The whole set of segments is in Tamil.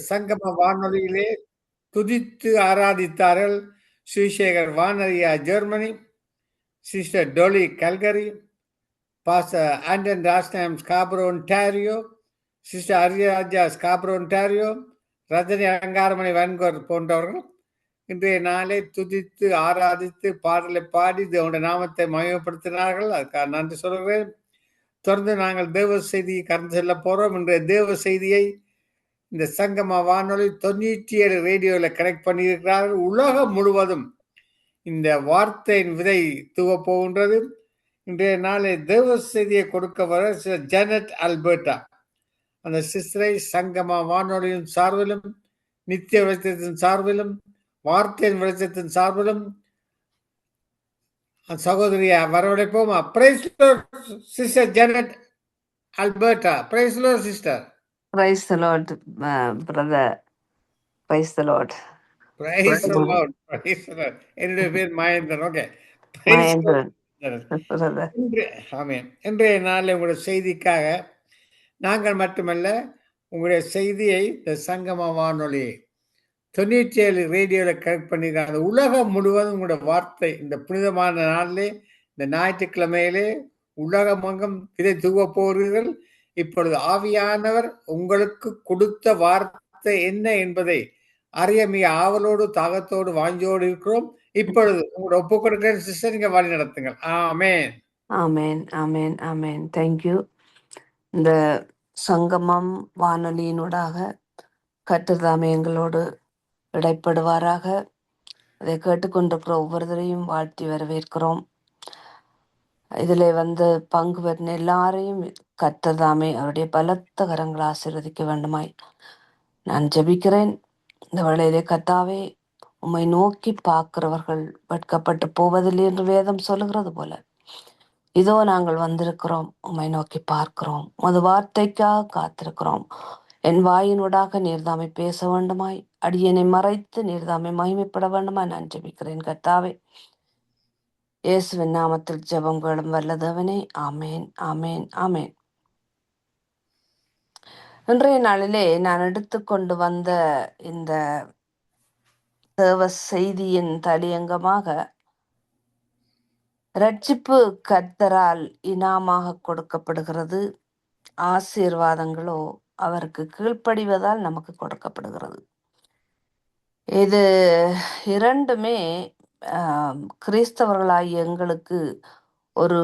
சங்கம வானொலியிலே துதித்து ஆராதித்தார்கள். ஸ்ரீசேகர் வானரியா Germany, sister Dolly Calgary, pastor Anton ராஸ்நாம் Scarborough Ontario, sister Ariyaraja Scarborough Ontario, Rajini Alangaramani Vancouver போன்றவர்கள் இன்றைய நாளை துதித்து ஆராதித்து பாடலை பாடி தேவனுடைய நாமத்தை மகிமைப்படுத்தினார்கள். அதுக்காக நன்றி சொல்கிறேன். தொடர்ந்து நாங்கள் தேவ செய்தியை கடந்து செல்ல போறோம். இன்றைய தேவ செய்தியை இந்த சங்கம வானொலி 97 ரேடியோவில் கனெக்ட் பண்ணியிருக்கிறார்கள். உலகம் முழுவதும் இந்த வார்த்தையின் விதை தூவ போகின்றது. இன்றைய நாளை தேவ செய்தியை கொடுக்க வர ஜெனட் அல்பர்டா அந்த சிஸ்டரை சங்கம வானொலியின் சார்பிலும் நித்திய வெளிச்சத்தின் சார்பிலும் வார்த்தையின் வெளிச்சத்தின் சார்பிலும் சகோதரியா வரவழைப்போமா? Praise sister Janet Alberta. Praise sister. Praise the Lord, brother. Praise the Lord. Praise the Lord. Praise the Lord. என்னுடைய பேர் மகேந்திரன். ஓகே. மகேந்திரன். brother. ஆமென். இன்றைய நாளில் உங்களுடைய செய்திக்காக நாங்கள் மட்டுமல்ல, உங்களுடைய செய்தியை இந்த சங்கம வானொலி 97 ரேடியோவில் கனெக்ட் பண்ணியிருக்காங்க. உலகம் முழுவதும் உங்களுடைய வார்த்தை இந்த புனிதமான நாளிலே, இந்த ஞாயிற்றுக்கிழமையிலே உலகமெங்கும் இதை தூவ போகிறீர்கள். இப்பொழுது ஆவியானவர் உங்களுக்கு கொடுத்த வார்த்தை என்ன என்பதை அறிய மிக ஆவலோடு தாகத்தோடு வாஞ்சியோடு இருக்கிறோம். இப்பொழுது உங்களோட ஒப்பு கொடுக்கிற சிஸ்டர் நீங்க வழி நடத்துங்கள். ஆமென். ஆமென், ஆமென், ஆமென். தேங்க்யூ. இந்த சங்கமம் வானொலியினூடாக கர்த்தர் எங்களோடு இடைப்படுவாராக. அதை கேட்டுக்கொண்டிருக்கிற ஒவ்வொருத்தரையும் வாழ்த்தி வரவேற்கிறோம். இதில் பங்கு பெற்ற எல்லாரையும் கர்த்தர் அவருடைய பலத்த கரங்களை ஆசீர்வதிக்க வேண்டுமாய் நான் ஜெபிக்கிறேன். இந்த வேளையிலே கர்த்தாவே, உம்மை நோக்கி பார்க்கிறவர்கள் வெட்கப்பட்டு போவதில்லை என்று வேதம் சொல்லுகிறது போல, இதோ நாங்கள் வந்திருக்கிறோம், உம்மை நோக்கி பார்க்கிறோம், உமது வார்த்தைக்காக காத்திருக்கிறோம். என் வாயினூடாக நீர்தாமை பேச வேண்டுமாய், அடியனை மறைத்து நீர்தாமை மகிமைப்பட வேண்டுமாய் நான் ஜெபிக்கிறேன். கர்த்தாவே, இயேசுவின் நாமத்தில் ஜெபங்களும் வல்லதவனே. ஆமேன், ஆமேன், ஆமேன். இன்றைய நாளிலே நான் எடுத்துக்கொண்டு வந்த இந்த தேவ செய்தியின் தலையங்கமாக, இரட்சிப்பு கர்த்தரால் இனாமாக கொடுக்கப்படுகிறது, ஆசீர்வாதங்களோ அவருக்கு கீழ்ப்படிவதால் நமக்கு கொடுக்கப்படுகிறது. இது இரண்டுமே கிறிஸ்தவர்களாகிய எங்களுக்கு ஒரு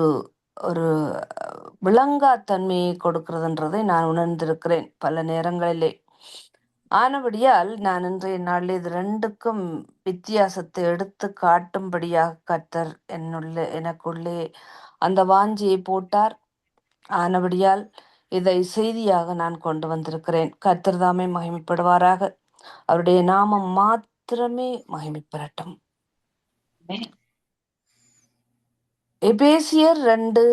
ஒரு விளங்காத்தன்மையை கொடுக்கிறதுன்றதை நான் உணர்ந்திருக்கிறேன் பல நேரங்களிலே. ஆனபடியால் நான் இன்றைய நாளில் இது ரெண்டுக்கும் வித்தியாசத்தை எடுத்து காட்டும்படியாக கர்த்தர் எனக்குள்ளே அந்த வாஞ்சியை போட்டார். ஆனபடியால் இதை செய்தியாக நான் கொண்டு வந்திருக்கிறேன். கர்த்தர் தாமே மகிமைப்படுவாராக. அவருடைய நாமம் மாத்திரமே மகிமைப்படட்டும். எபேசியர் 2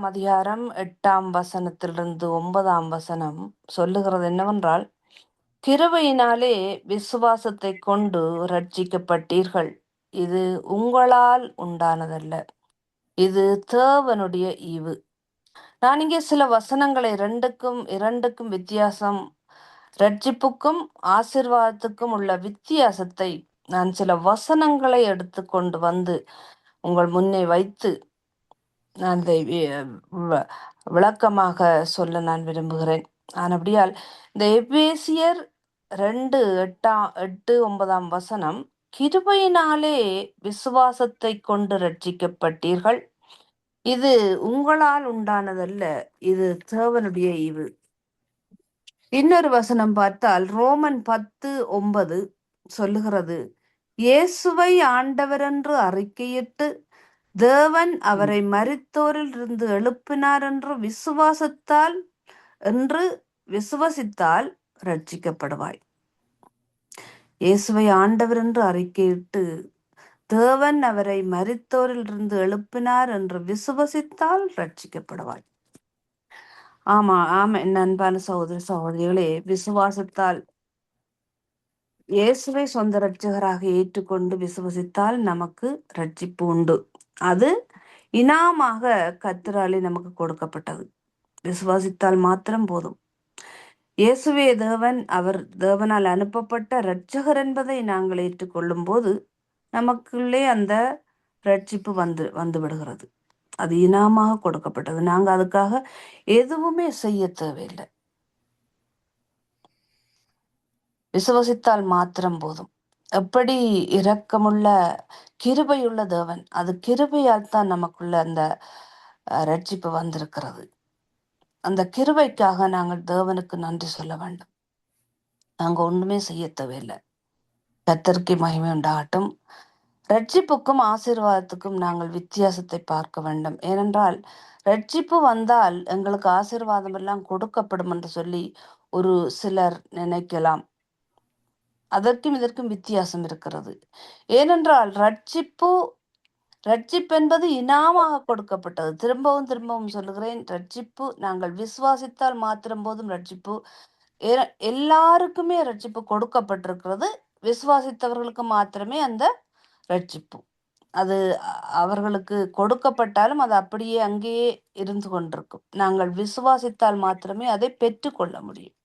அதிகாரம் 8 9 சொல்லுகிறது என்னவென்றால், கிருபையினாலே விசுவாசத்தை கொண்டு ரட்சிக்கப்பட்டீர்கள், இது உங்களால் உண்டானதல்ல, இது தேவனுடைய ஈவு. நான் இங்கே சில வசனங்களை இரண்டுக்கும் வித்தியாசம், ரட்சிப்புக்கும் ஆசீர்வாதத்துக்கும் உள்ள வித்தியாசத்தை நான் சில வசனங்களை எடுத்துக்கொண்டு உங்கள் முன்னே வைத்து நான் இதை விளக்கமாக சொல்ல நான் விரும்புகிறேன். ஆனபடியால் இந்த எபேசியர் 2:8-9 கிருபையினாலே விசுவாசத்தை கொண்டு ரட்சிக்கப்பட்டீர்கள், இது உங்களால் உண்டானதல்ல, இது தேவனுடைய ஈவு. இன்னொரு வசனம் பார்த்தால் ரோமன் 10:9 சொல்லுகிறது, இயேசுவை ஆண்டவர் என்று அறிக்கையிட்டு தேவன் அவரை மரித்தோரில் இருந்து எழுப்பினார் என்று விசுவசித்தால் ரட்சிக்கப்படுவாய். இயேசுவை ஆண்டவர் என்று அறிக்கையிட்டு தேவன் அவரை மரித்தோரில் இருந்து எழுப்பினார் என்று விசுவசித்தால் ரட்சிக்கப்படுவாய். ஆமா, அன்பான சகோதர சகோதரிகளே, விசுவாசத்தால் இயேசுவை சொந்த இரட்சகராக ஏற்றுக்கொண்டு விசுவசித்தால் நமக்கு ரட்சிப்பு உண்டு. அது இனாமாக கர்த்தராலே நமக்கு கொடுக்கப்பட்டது. விசுவாசித்தால் மாத்திரம் போதும். இயேசுவே தேவன், அவர் தேவனால் அனுப்பப்பட்ட இரட்சகர் என்பதை நாங்கள் ஏற்றுக்கொள்ளும் போது நமக்குள்ளே அந்த ரட்சிப்பு வந்து விடுகிறது. அது இனாமாக கொடுக்கப்பட்டது. நாங்க அதுக்காக எதுவுமே செய்ய தேவையில்லை. விசுவசித்தால் மாத்திரம் போதும். எப்படி இரக்கமுள்ள கிருபையுள்ள தேவன், அது கிருபையால் தான் நமக்குள்ள அந்த ரட்சிப்பு வந்திருக்கிறது. அந்த கிருபைக்காக நாங்கள் தேவனுக்கு நன்றி சொல்ல வேண்டும். நாங்க ஒண்ணுமே செய்ய தேவையில்லை. கர்த்தருக்கு மகிமை உண்டாகட்டும். ரட்சிப்புக்கும் ஆசீர்வாதத்துக்கும் நாங்கள் வித்தியாசத்தை பார்க்க வேண்டும். ஏனென்றால் ரட்சிப்பு வந்தால் எங்களுக்கு ஆசீர்வாதம் எல்லாம் கொடுக்கப்படும் என்று சொல்லி ஒரு சிலர் நினைக்கலாம். அதற்கும் இதற்கும் வித்தியாசம் இருக்கிறது. ஏனென்றால் ரட்சிப்பு என்பது இனாமாக கொடுக்கப்பட்டது. திரும்பவும் திரும்பவும் சொல்லுகிறேன், ரட்சிப்பு நாங்கள் விசுவாசித்தால் மாத்திரம் போதும் ரட்சிப்பு. எல்லாருக்குமே ரட்சிப்பு கொடுக்கப்பட்டிருக்கிறது. விசுவாசித்தவர்களுக்கு மாத்திரமே அந்த ரட்சிப்பு. அது அவர்களுக்கு கொடுக்கப்பட்டாலும் அது அப்படியே அங்கேயே இருந்து கொண்டிருக்கும். நாங்கள் விசுவாசித்தால் மாத்திரமே அதை பெற்றுக்கொள்ள முடியும்.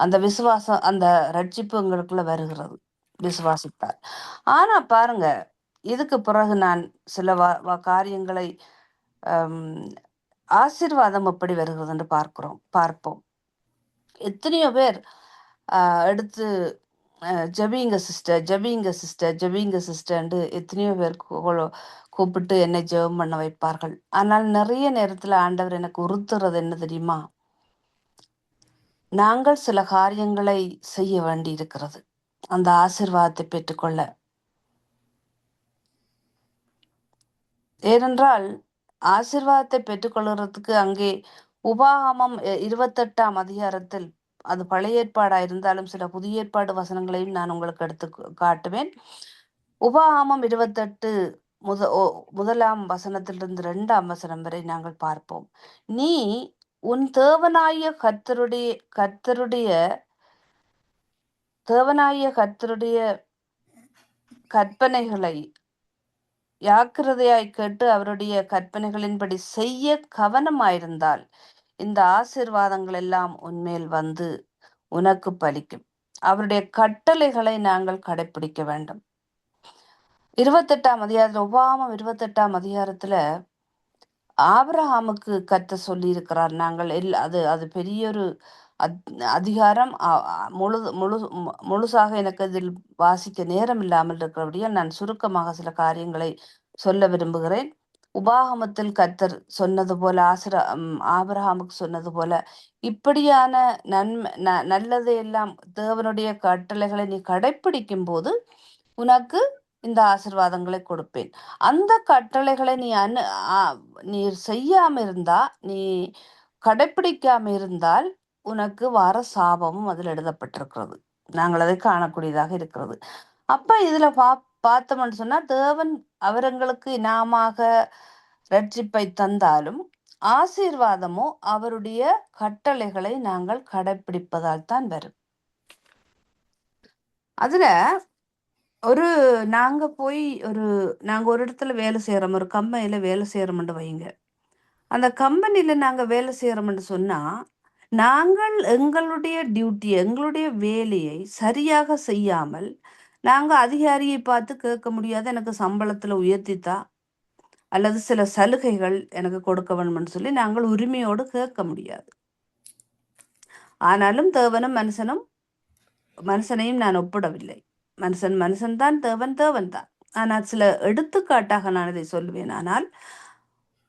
அந்த விசுவாசம், அந்த ரட்சிப்பு எங்களுக்குள்ள வருகிறது விசுவாசித்தால். ஆனா பாருங்க, இதுக்கு பிறகு நான் சில காரியங்களை ஆசீர்வாதம் எப்படி வருகிறது என்று பார்ப்போம். எத்தனையோ பேர் எடுத்து ஜபிங்க சிஸ்டர், ஜபிங்க சிஸ்டர், ஜபிங்க சிஸ்டர்ன்னு எத்தனையோ பேர் கூப்பிட்டு என்னை ஜெபம் பண்ண வைப்பார்கள். ஆனால் நிறைய நேரத்துல ஆண்டவர் எனக்கு உறுத்துறது என்ன தெரியுமா? நாங்கள் சில காரியங்களை செய்ய வேண்டி இருக்கிறது அந்த ஆசீர்வாதத்தை பெற்றுக்கொள்ள. ஏனென்றால் ஆசீர்வாதத்தை பெற்றுக்கொள்கிறதுக்கு அங்கே உபாகமம் 28ஆம் அதிகாரத்தில், அது பழைய ஏற்பாடா இருந்தாலும் சில புதிய ஏற்பாடு வசனங்களையும் நான் உங்களுக்கு எடுத்து காட்டுவேன். உபாகமம் 28 முதலாம் வசனத்திலிருந்து 2ஆம் வசனம் வரை நாங்கள் பார்ப்போம். நீ உன் தேவனாய கர்த்தருடைய கற்பனைகளை ஜாக்கிரதையாய் கேட்டு அவருடைய கற்பனைகளின்படி செய்ய கவனமாயிருந்தால் இந்த ஆசீர்வாதங்கள் எல்லாம் உன்மேல் வந்து உனக்கு பலிக்கும். அவருடைய கட்டளைகளை நாங்கள் கடைபிடிக்க வேண்டும். 28ஆம் அதிகாரத்துல, உபாகமம் 28ஆம் அதிகாரத்துல ஆபிரகாமுக்கு கர்த்தர் சொல்லி இருக்கிறார். நாங்கள் அது பெரிய ஒரு அதிகாரம். முழுசாக எனக்கு இதில் வாசிக்க நேரம் இல்லாமல் இருக்கிறபடியால் நான் சுருக்கமாக சில காரியங்களை சொல்ல விரும்புகிறேன். உபாகமத்தில் கர்த்தர் சொன்னது போல, ஆபிரகாமுக்கு சொன்னது போல, இப்படியான நல்லதையெல்லாம் தேவனுடைய கட்டளைகளை நீ கடைப்பிடிக்கும் போது உனக்கு இந்த ஆசீர்வாதங்களை கொடுப்பேன். அந்த கட்டளைகளை நீ செய்யாம இருந்தா, நீ கடைப்பிடிக்காம இருந்தால் உனக்கு வர சாபமும் அதில் எழுதப்பட்டிருக்கிறது. நாங்கள் அதை காணக்கூடியதாக இருக்கிறது. அப்ப இதுல பார்த்தோம்னு சொன்னா, தேவன் அவர்களுக்கு இனாமாக ரட்சிப்பை தந்தாலும் ஆசீர்வாதமோ அவருடைய கட்டளைகளை நாங்கள் கடைப்பிடிப்பதால் தான் வரும். அதுல நாங்க ஒரு இடத்துல வேலை செய்யறோம், ஒரு கம்பெனியில வேலை செய்யறோம்னு வைங்க. அந்த கம்பெனியில நாங்க வேலை செய்யறோம்னு சொன்னா, நாங்கள் எங்களுடைய டியூட்டி, எங்களுடைய வேலையை சரியாக செய்யாமல் நாங்க அதிகாரியை பார்த்து கேட்க முடியாது, எனக்கு சம்பளத்துல உயர்த்தித்தா அல்லது சில சலுகைகள் எனக்கு கொடுக்க வேணும்னு சொல்லி நாங்கள் உரிமையோடு கேட்க முடியாது. ஆனாலும் தேவனும் மனுஷனையும் நான் ஒப்பிடவில்லை. மனுஷன் தான், தேவன் தான். ஆனால் சில எடுத்துக்காட்டாக நான் இதை சொல்லுவேன். ஆனால்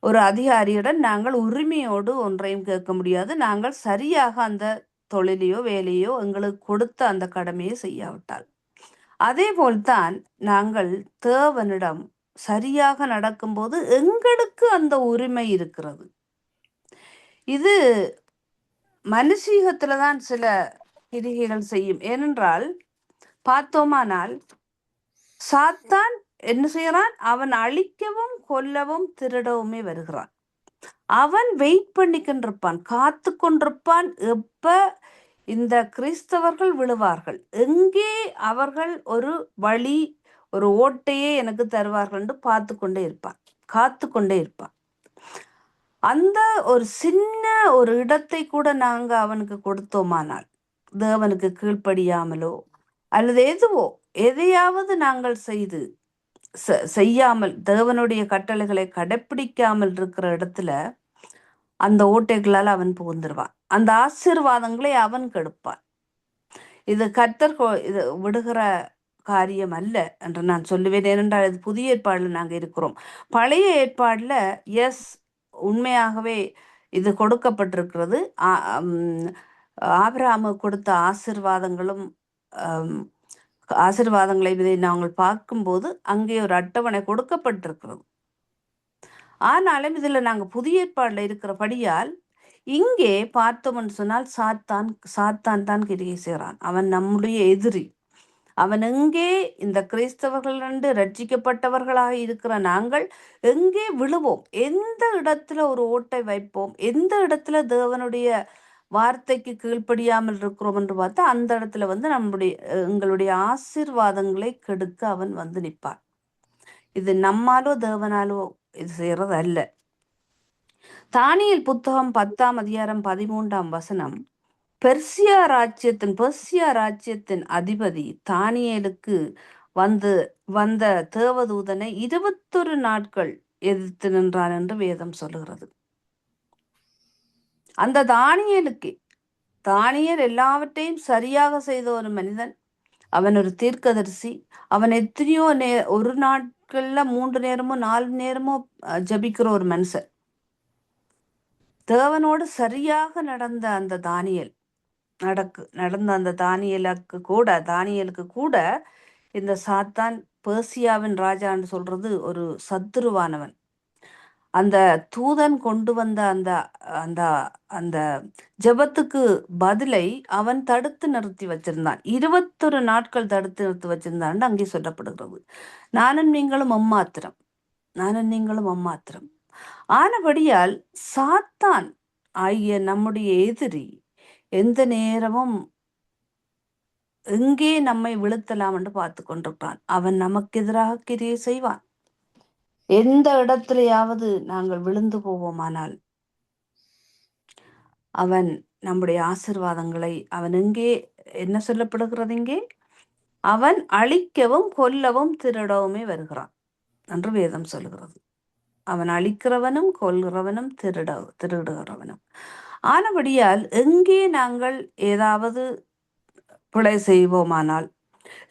ஒரு அதிகாரியுடன் நாங்கள் உரிமையோடு ஒன்றையும் கேட்க முடியாது, நாங்கள் சரியாக அந்த தொழிலையோ வேலையோ எங்களுக்கு கொடுத்த அந்த கடமையை செய்யாவிட்டால். அதே போல்தான் நாங்கள் தேவனிடம் சரியாக நடக்கும்போது எங்களுக்கு அந்த உரிமை இருக்கிறது. இது மனுஷீகத்துலதான் சில கிரிகைகள் செய்யும். ஏனென்றால் பார்த்தோமானால் சாத்தான் என்ன செய்யறான்? அவன் அழிக்கவும் கொல்லவும் திருடவுமே வருகிறான். அவன் வெயிட் பண்ணிக்கின்றிருப்பான், காத்து கொண்டிருப்பான். எப்ப இந்த கிறிஸ்தவர்கள் விழுவார்கள், எங்கே அவர்கள் ஒரு வழி, ஒரு ஓட்டையே எனக்கு தருவார்கள் என்று காத்து கொண்டே இருப்பான். அந்த ஒரு சின்ன ஒரு இடத்தை கூட நாங்க அவனுக்கு கொடுத்தோமானால், தேவனுக்கு கீழ்ப்படியாமலோ அல்லது எதையாவது நாங்கள் செய்யாமல் தேவனுடைய கட்டளைகளை கடைப்பிடிக்காமல் இருக்கிற இடத்துல அந்த ஓட்டைகளால் அவன் புகுந்துருவான். அந்த ஆசீர்வாதங்களை அவன் கெடுப்பான். இது கர்த்தர் இது விடுகிற காரியம் அல்ல என்று நான் சொல்லுவேன். ஏனென்றால் இது புதிய ஏற்பாடில் நாங்கள் இருக்கிறோம். பழைய ஏற்பாடில் உண்மையாகவே இது கொடுக்கப்பட்டிருக்கிறது. ஆபிரகாமுக்கு கொடுத்த ஆசீர்வாதங்களை இதை நாங்கள் பார்க்கும்போது அங்கே ஒரு அட்டவணை கொடுக்கப்பட்டிருக்கிறது. ஆனாலும் இதுல நாங்கள் புதிய ஏற்பாடில் இருக்கிறபடியால் இங்கே பார்த்தோம்னு சொன்னால் சாத்தான் தான் கிரியை செய்கிறான். அவன் நம்முடைய எதிரி. அவன் எங்கே இந்த கிறிஸ்தவர்கள் ரட்சிக்கப்பட்டவர்களாக இருக்கிற நாங்கள் எங்கே விழுவோம், எந்த இடத்துல ஒரு ஓட்டை வைப்போம், எந்த இடத்துல தேவனுடைய வார்த்தைக்கு கீழ்ப்படியாமல் இருக்கிறோம் என்று பார்த்தா அந்த இடத்துல எங்களுடைய ஆசீர்வாதங்களை கெடுக்க அவன் நிற்பான். இது நம்மாலோ தேவனாலோ இது செய்யறது அல்ல. தானியேல் புத்தகம் 10ஆம் அதிகாரம் 13ஆம் வசனம், பெர்சியா ராஜ்யத்தின் அதிபதி தானியேலுக்கு வந்த தேவதூதனை 21 நாட்கள் எதிர்த்து நின்றான் என்று வேதம் சொல்லுகிறது. அந்த தானியேல் எல்லாவற்றையும் சரியாக செய்த ஒரு மனிதன். அவன் ஒரு தீர்க்கதரிசி. அவன் எத்தனையோ ஒரு நாட்கள்ல 3 நேரமோ 4 நேரமோ ஜபிக்கிற ஒரு மனுஷன். தேவனோடு சரியாக நடந்த அந்த தானியேலுக்கு கூட இந்த சாத்தான், பெர்சியாவின் ராஜான்னு சொல்றது ஒரு சத்துருவானவன். அந்த தூதன் கொண்டு வந்த அந்த அந்த அந்த ஜபத்துக்கு பதிலை அவன் தடுத்து நிறுத்தி வச்சிருந்தான். 21 நாட்கள் தடுத்து நிறுத்தி வச்சிருந்தான் அங்கே சொல்லப்படுகிறது. நானும் நீங்களும் அம்மாத்திரம். ஆனபடியால் சாத்தான் ஆகிய நம்முடைய எதிரி எந்த நேரமும் எங்கே நம்மை விழுத்தலாம் என்று பார்த்து கொண்டிருக்கிறான். அவன் நமக்கு எதிராக கிரியை செய்வான். எந்த இடத்திலேயாவது நாங்கள் விழுந்து போவோமானால் அவன் நம்முடைய ஆசீர்வாதங்களை அவன் என்ன சொல்லப்படுகிறது இங்கே, அவன் அழிக்கவும் கொல்லவும் திருடவுமே வருகிறான் என்று வேதம் சொல்லுகிறது. அவன் அழிக்கிறவனும் கொல்கிறவனும் திருடுகிறவனும். ஆனபடியால் எங்கே நாங்கள் ஏதாவது பிழை செய்வோமானால்,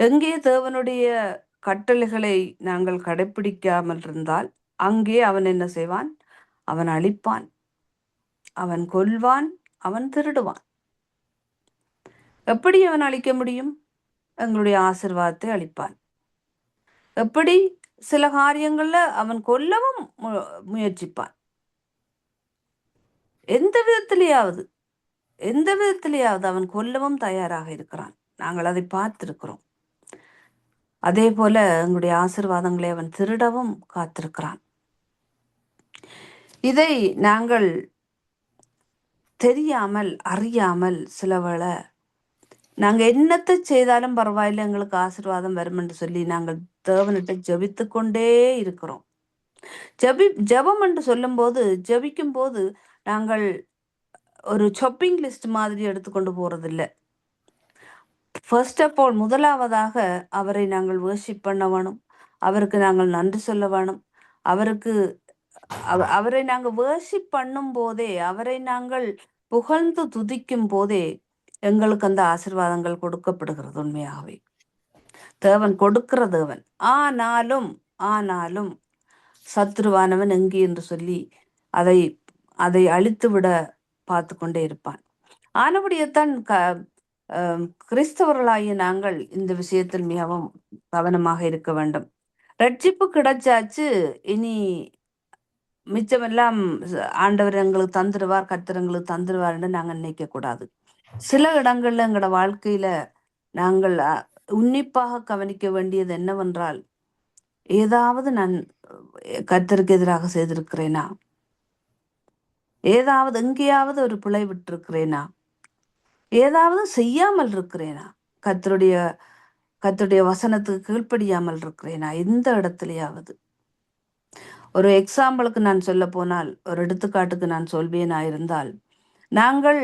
எங்கே தேவனுடைய கட்டளைகளை நாங்கள் கடைப்பிடிக்காமல் இருந்தால் அங்கே அவன் என்ன செய்வான்? அவன் அழிப்பான், அவன் கொல்வான், அவன் திருடுவான். எப்படி அவன் அழிக்க முடியும்? எங்களுடைய ஆசீர்வாதத்தை அழிப்பான். எப்படி? சில காரியங்கள்ல அவன் கொல்லவும் முயற்சிப்பான். எந்த விதத்திலேயாவது அவன் கொல்லவும் தயாராக இருக்கிறான். நாங்கள் அதை பார்த்திருக்கிறோம். அதே போல எங்களுடைய ஆசீர்வாதங்களை அவன் திருடவும் காத்திருக்கிறான். இதை நாங்கள் தெரியாமல் அறியாமல் சிலவேளை நாங்கள் என்னத்தை செய்தாலும் பரவாயில்லை, எங்களுக்கு ஆசீர்வாதம் வரும் என்று சொல்லி நாங்கள் தேவனிட்ட ஜபித்து கொண்டே இருக்கிறோம். ஜபம் என்று ஜபிக்கும் போது நாங்கள் ஒரு ஷாப்பிங் லிஸ்ட் மாதிரி எடுத்துக்கொண்டு போறதில்லை. ஃபர்ஸ்ட் ஆஃப் ஆல், முதலாவதாக அவரை நாங்கள் வர்ஷிப் பண்ண வேணும். அவருக்கு நாங்கள் நன்றி சொல்ல வேணும். அவரை நாங்கள் வர்ஷிப் பண்ணும் போதே, அவரை நாங்கள் புகழ்ந்து துதிக்கும் போதே எங்களுக்கு அந்த ஆசீர்வாதங்கள் கொடுக்கப்படுகிறது. உண்மையாகவே தேவன் கொடுக்கிற தேவன். ஆனாலும் சத்ருவானவன் எங்கே என்று சொல்லி அதை அழித்து விட பார்த்து கொண்டே இருப்பான். ஆனபடியத்தான் கிறிஸ்தவர்களாகிய நாங்கள் இந்த விஷயத்தில் மிகவும் கவனமாக இருக்க வேண்டும். ரட்சிப்பு கிடைச்சாச்சு, இனி மிச்சமெல்லாம் ஆண்டவர் எங்களுக்கு தந்துடுவார், கர்த்தர் எங்களுக்கு தந்துடுவார் என்று நாங்கள் நினைக்க கூடாது. சில இடங்கள்ல எங்களோட வாழ்க்கையில நாங்கள் உன்னிப்பாக கவனிக்க வேண்டியது என்னவென்றால், ஏதாவது நான் கர்த்தருக்கு எதிராக செய்திருக்கிறேனா? ஏதாவது எங்கேயாவது ஒரு பிழை விட்டிருக்கிறேனா? ஏதாவது செய்யாமல் இருக்கிறேனா? கர்த்தருடைய வசனத்துக்கு கீழ்ப்படியாமல் இருக்கிறேனா? எந்த இடத்துலயாவது? ஒரு எக்ஸாம்பிளுக்கு நான் சொல்ல போனால், ஒரு எடுத்துக்காட்டுக்கு நான் சொல்வேனா இருந்தால், நாங்கள்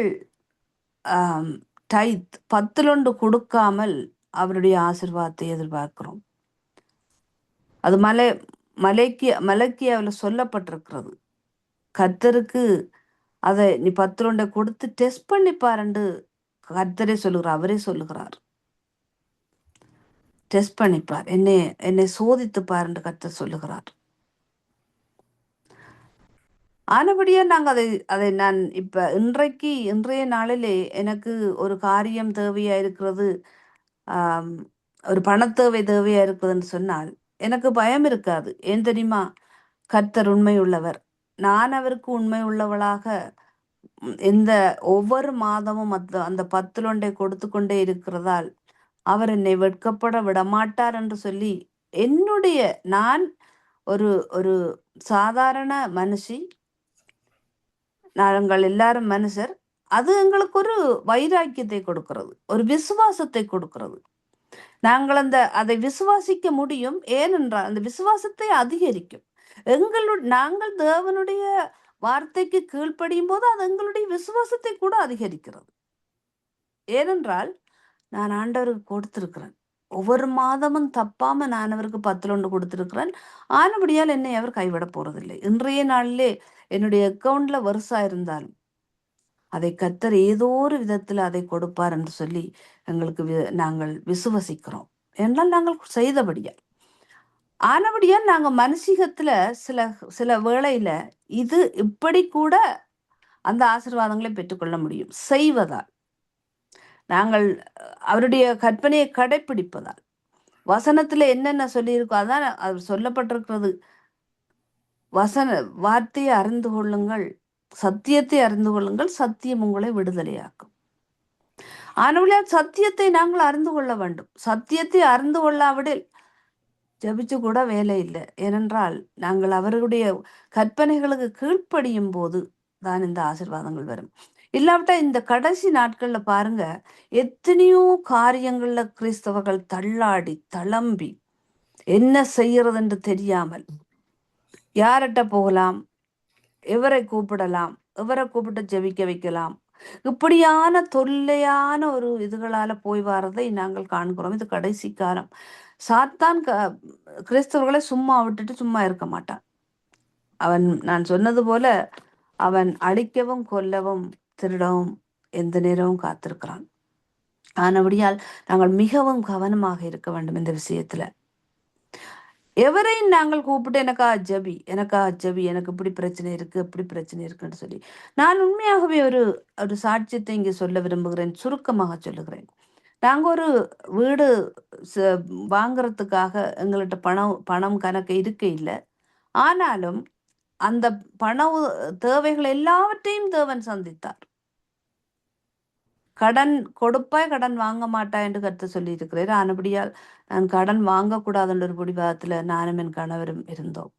டைத் 10 கொடுக்காமல் அவருடைய ஆசீர்வாதத்தை எதிர்பார்க்கிறோம். அது மலைக்கியாவில் சொல்லப்பட்டிருக்கிறது. கர்த்தருக்கு அதை நீ 10 கொடுத்து டெஸ்ட் பண்ணி பாருன்னு கர்த்தரே சொல்லுகிறார். அவரே சொல்லுகிறார், டெஸ்ட் பண்ணிப்பார், என்னை சோதித்து பாருன்னு கர்த்தர் சொல்லுகிறார். ஆனபடியா நாங்கள் அதை நான் இப்ப இன்றைய நாளிலே எனக்கு ஒரு காரியம் தேவையா இருக்கிறது, ஒரு பணத்தேவை தேவையா இருக்குதுன்னு சொன்னால் எனக்கு பயம் இருக்காது. ஏன் தெரியுமா? கர்த்தர் உண்மை உள்ளவர். நான் அவருக்கு உண்மை உள்ளவளாக ஒவ்வொரு மாதமும் அந்த 10 கொடுத்து கொண்டே இருக்கிறதால் அவர் என்னை வெட்கப்பட விடமாட்டார் என்று சொல்லி நான் ஒரு ஒரு சாதாரண மனுஷி, நாங்கள் எல்லாரும் மனுஷர். அது எங்களுக்கு ஒரு வைராக்கியத்தை கொடுக்கிறது, ஒரு விசுவாசத்தை கொடுக்கிறது. நாங்கள் அதை விசுவாசிக்க முடியும். ஏனென்றால் அந்த விசுவாசத்தை அதிகரிக்கும். நாங்கள் தேவனுடைய வார்த்தைக்கு கீழ்ப்படியும் போது அது எங்களுடைய விசுவாசத்தை கூட அதிகரிக்கிறது. ஏனென்றால் நான் ஆண்டவருக்கு கொடுத்திருக்கிறேன். ஒவ்வொரு மாதமும் தப்பாம நான் அவருக்கு 10 கொடுத்திருக்கிறேன். ஆனபடியால் என்னை அவர் கைவிட போறதில்லை. இன்றைய நாளிலே என்னுடைய அக்கௌண்ட்ல வருஷா இருந்தாலும் அதை கர்த்தர் ஏதோ ஒரு விதத்துல அதை கொடுப்பார் என்று சொல்லி நாங்கள் விசுவசிக்கிறோம். என்றால் நாங்கள் செய்தபடியா. ஆனபடியால் நாங்க மனுஷிகத்துல சில சில வேளையில இது இப்படி கூட அந்த ஆசீர்வாதங்களை பெற்றுக்கொள்ள முடியும் செய்வதால், நாங்கள் அவருடைய கற்பனையை கடைப்பிடிப்பதால். வசனத்துல என்னென்ன சொல்லியிருக்கோ அதான் அது சொல்லப்பட்டிருக்கிறது. வார்த்தையை அறிந்து கொள்ளுங்கள், சத்தியத்தை அறிந்து கொள்ளுங்கள், சத்தியம் உங்களை விடுதலையாக்கும். ஆனால் சத்தியத்தை நாங்கள் அறிந்து கொள்ள வேண்டும். சத்தியத்தை அறிந்து கொள்ளாவிடில் ஜபிச்சு கூட வேலை இல்லை. ஏனென்றால் நாங்கள் அவர்களுடைய கற்பனைகளுக்கு கீழ்ப்படியும் போது தான் இந்த ஆசீர்வாதங்கள் வரும். இல்லாவிட்டா இந்த கடைசி நாட்கள்ல பாருங்க, எத்தனையோ காரியங்கள்ல கிறிஸ்தவர்கள் தள்ளாடி தளம்பி என்ன செய்யறது என்று தெரியாமல் யார்கிட்ட போகலாம், எவரை கூப்பிடலாம், எவரை கூப்பிட்டு ஜெபிக்க வைக்கலாம், இப்படியான தொல்லையான ஒரு இதுகளால போய் வரதை நாங்கள் காண்கிறோம். இது கடைசி காலம். சாத்தான் கிறிஸ்தவர்களை சும்மா விட்டுட்டு சும்மா இருக்க மாட்டான். நான் சொன்னது போல அவன் அழிக்கவும் கொல்லவும் திருடவும் எந்த நேரமும் காத்திருக்கிறான். ஆனபடியால் நாங்கள் மிகவும் கவனமாக இருக்க வேண்டும் இந்த விஷயத்துல. எவரையும் நாங்கள் கூப்பிட்டு எனக்கா ஜபி, எனக்கு இப்படி பிரச்சனை இருக்கு, இப்படி பிரச்சனை இருக்குன்னு சொல்லி, நான் உண்மையாகவே ஒரு சாட்சியத்தை இங்கே சொல்ல விரும்புகிறேன். சுருக்கமாக சொல்லுகிறேன். நாங்க ஒரு வீடு வாங்குறதுக்காக எங்கள்கிட்ட பணம் கணக்கு இருக்க இல்லை. ஆனாலும் அந்த பண தேவைகள் எல்லாவற்றையும் தேவன் சந்தித்தார். கடன் கொடுப்பாய், கடன் வாங்க மாட்டாய் என்று கருத்து சொல்லி இருக்கிறார். ஆனபடியால் நான் கடன் வாங்கக்கூடாதுன்ற ஒரு பிடிவாதத்துல நானும் என் கணவரும் இருந்தோம்.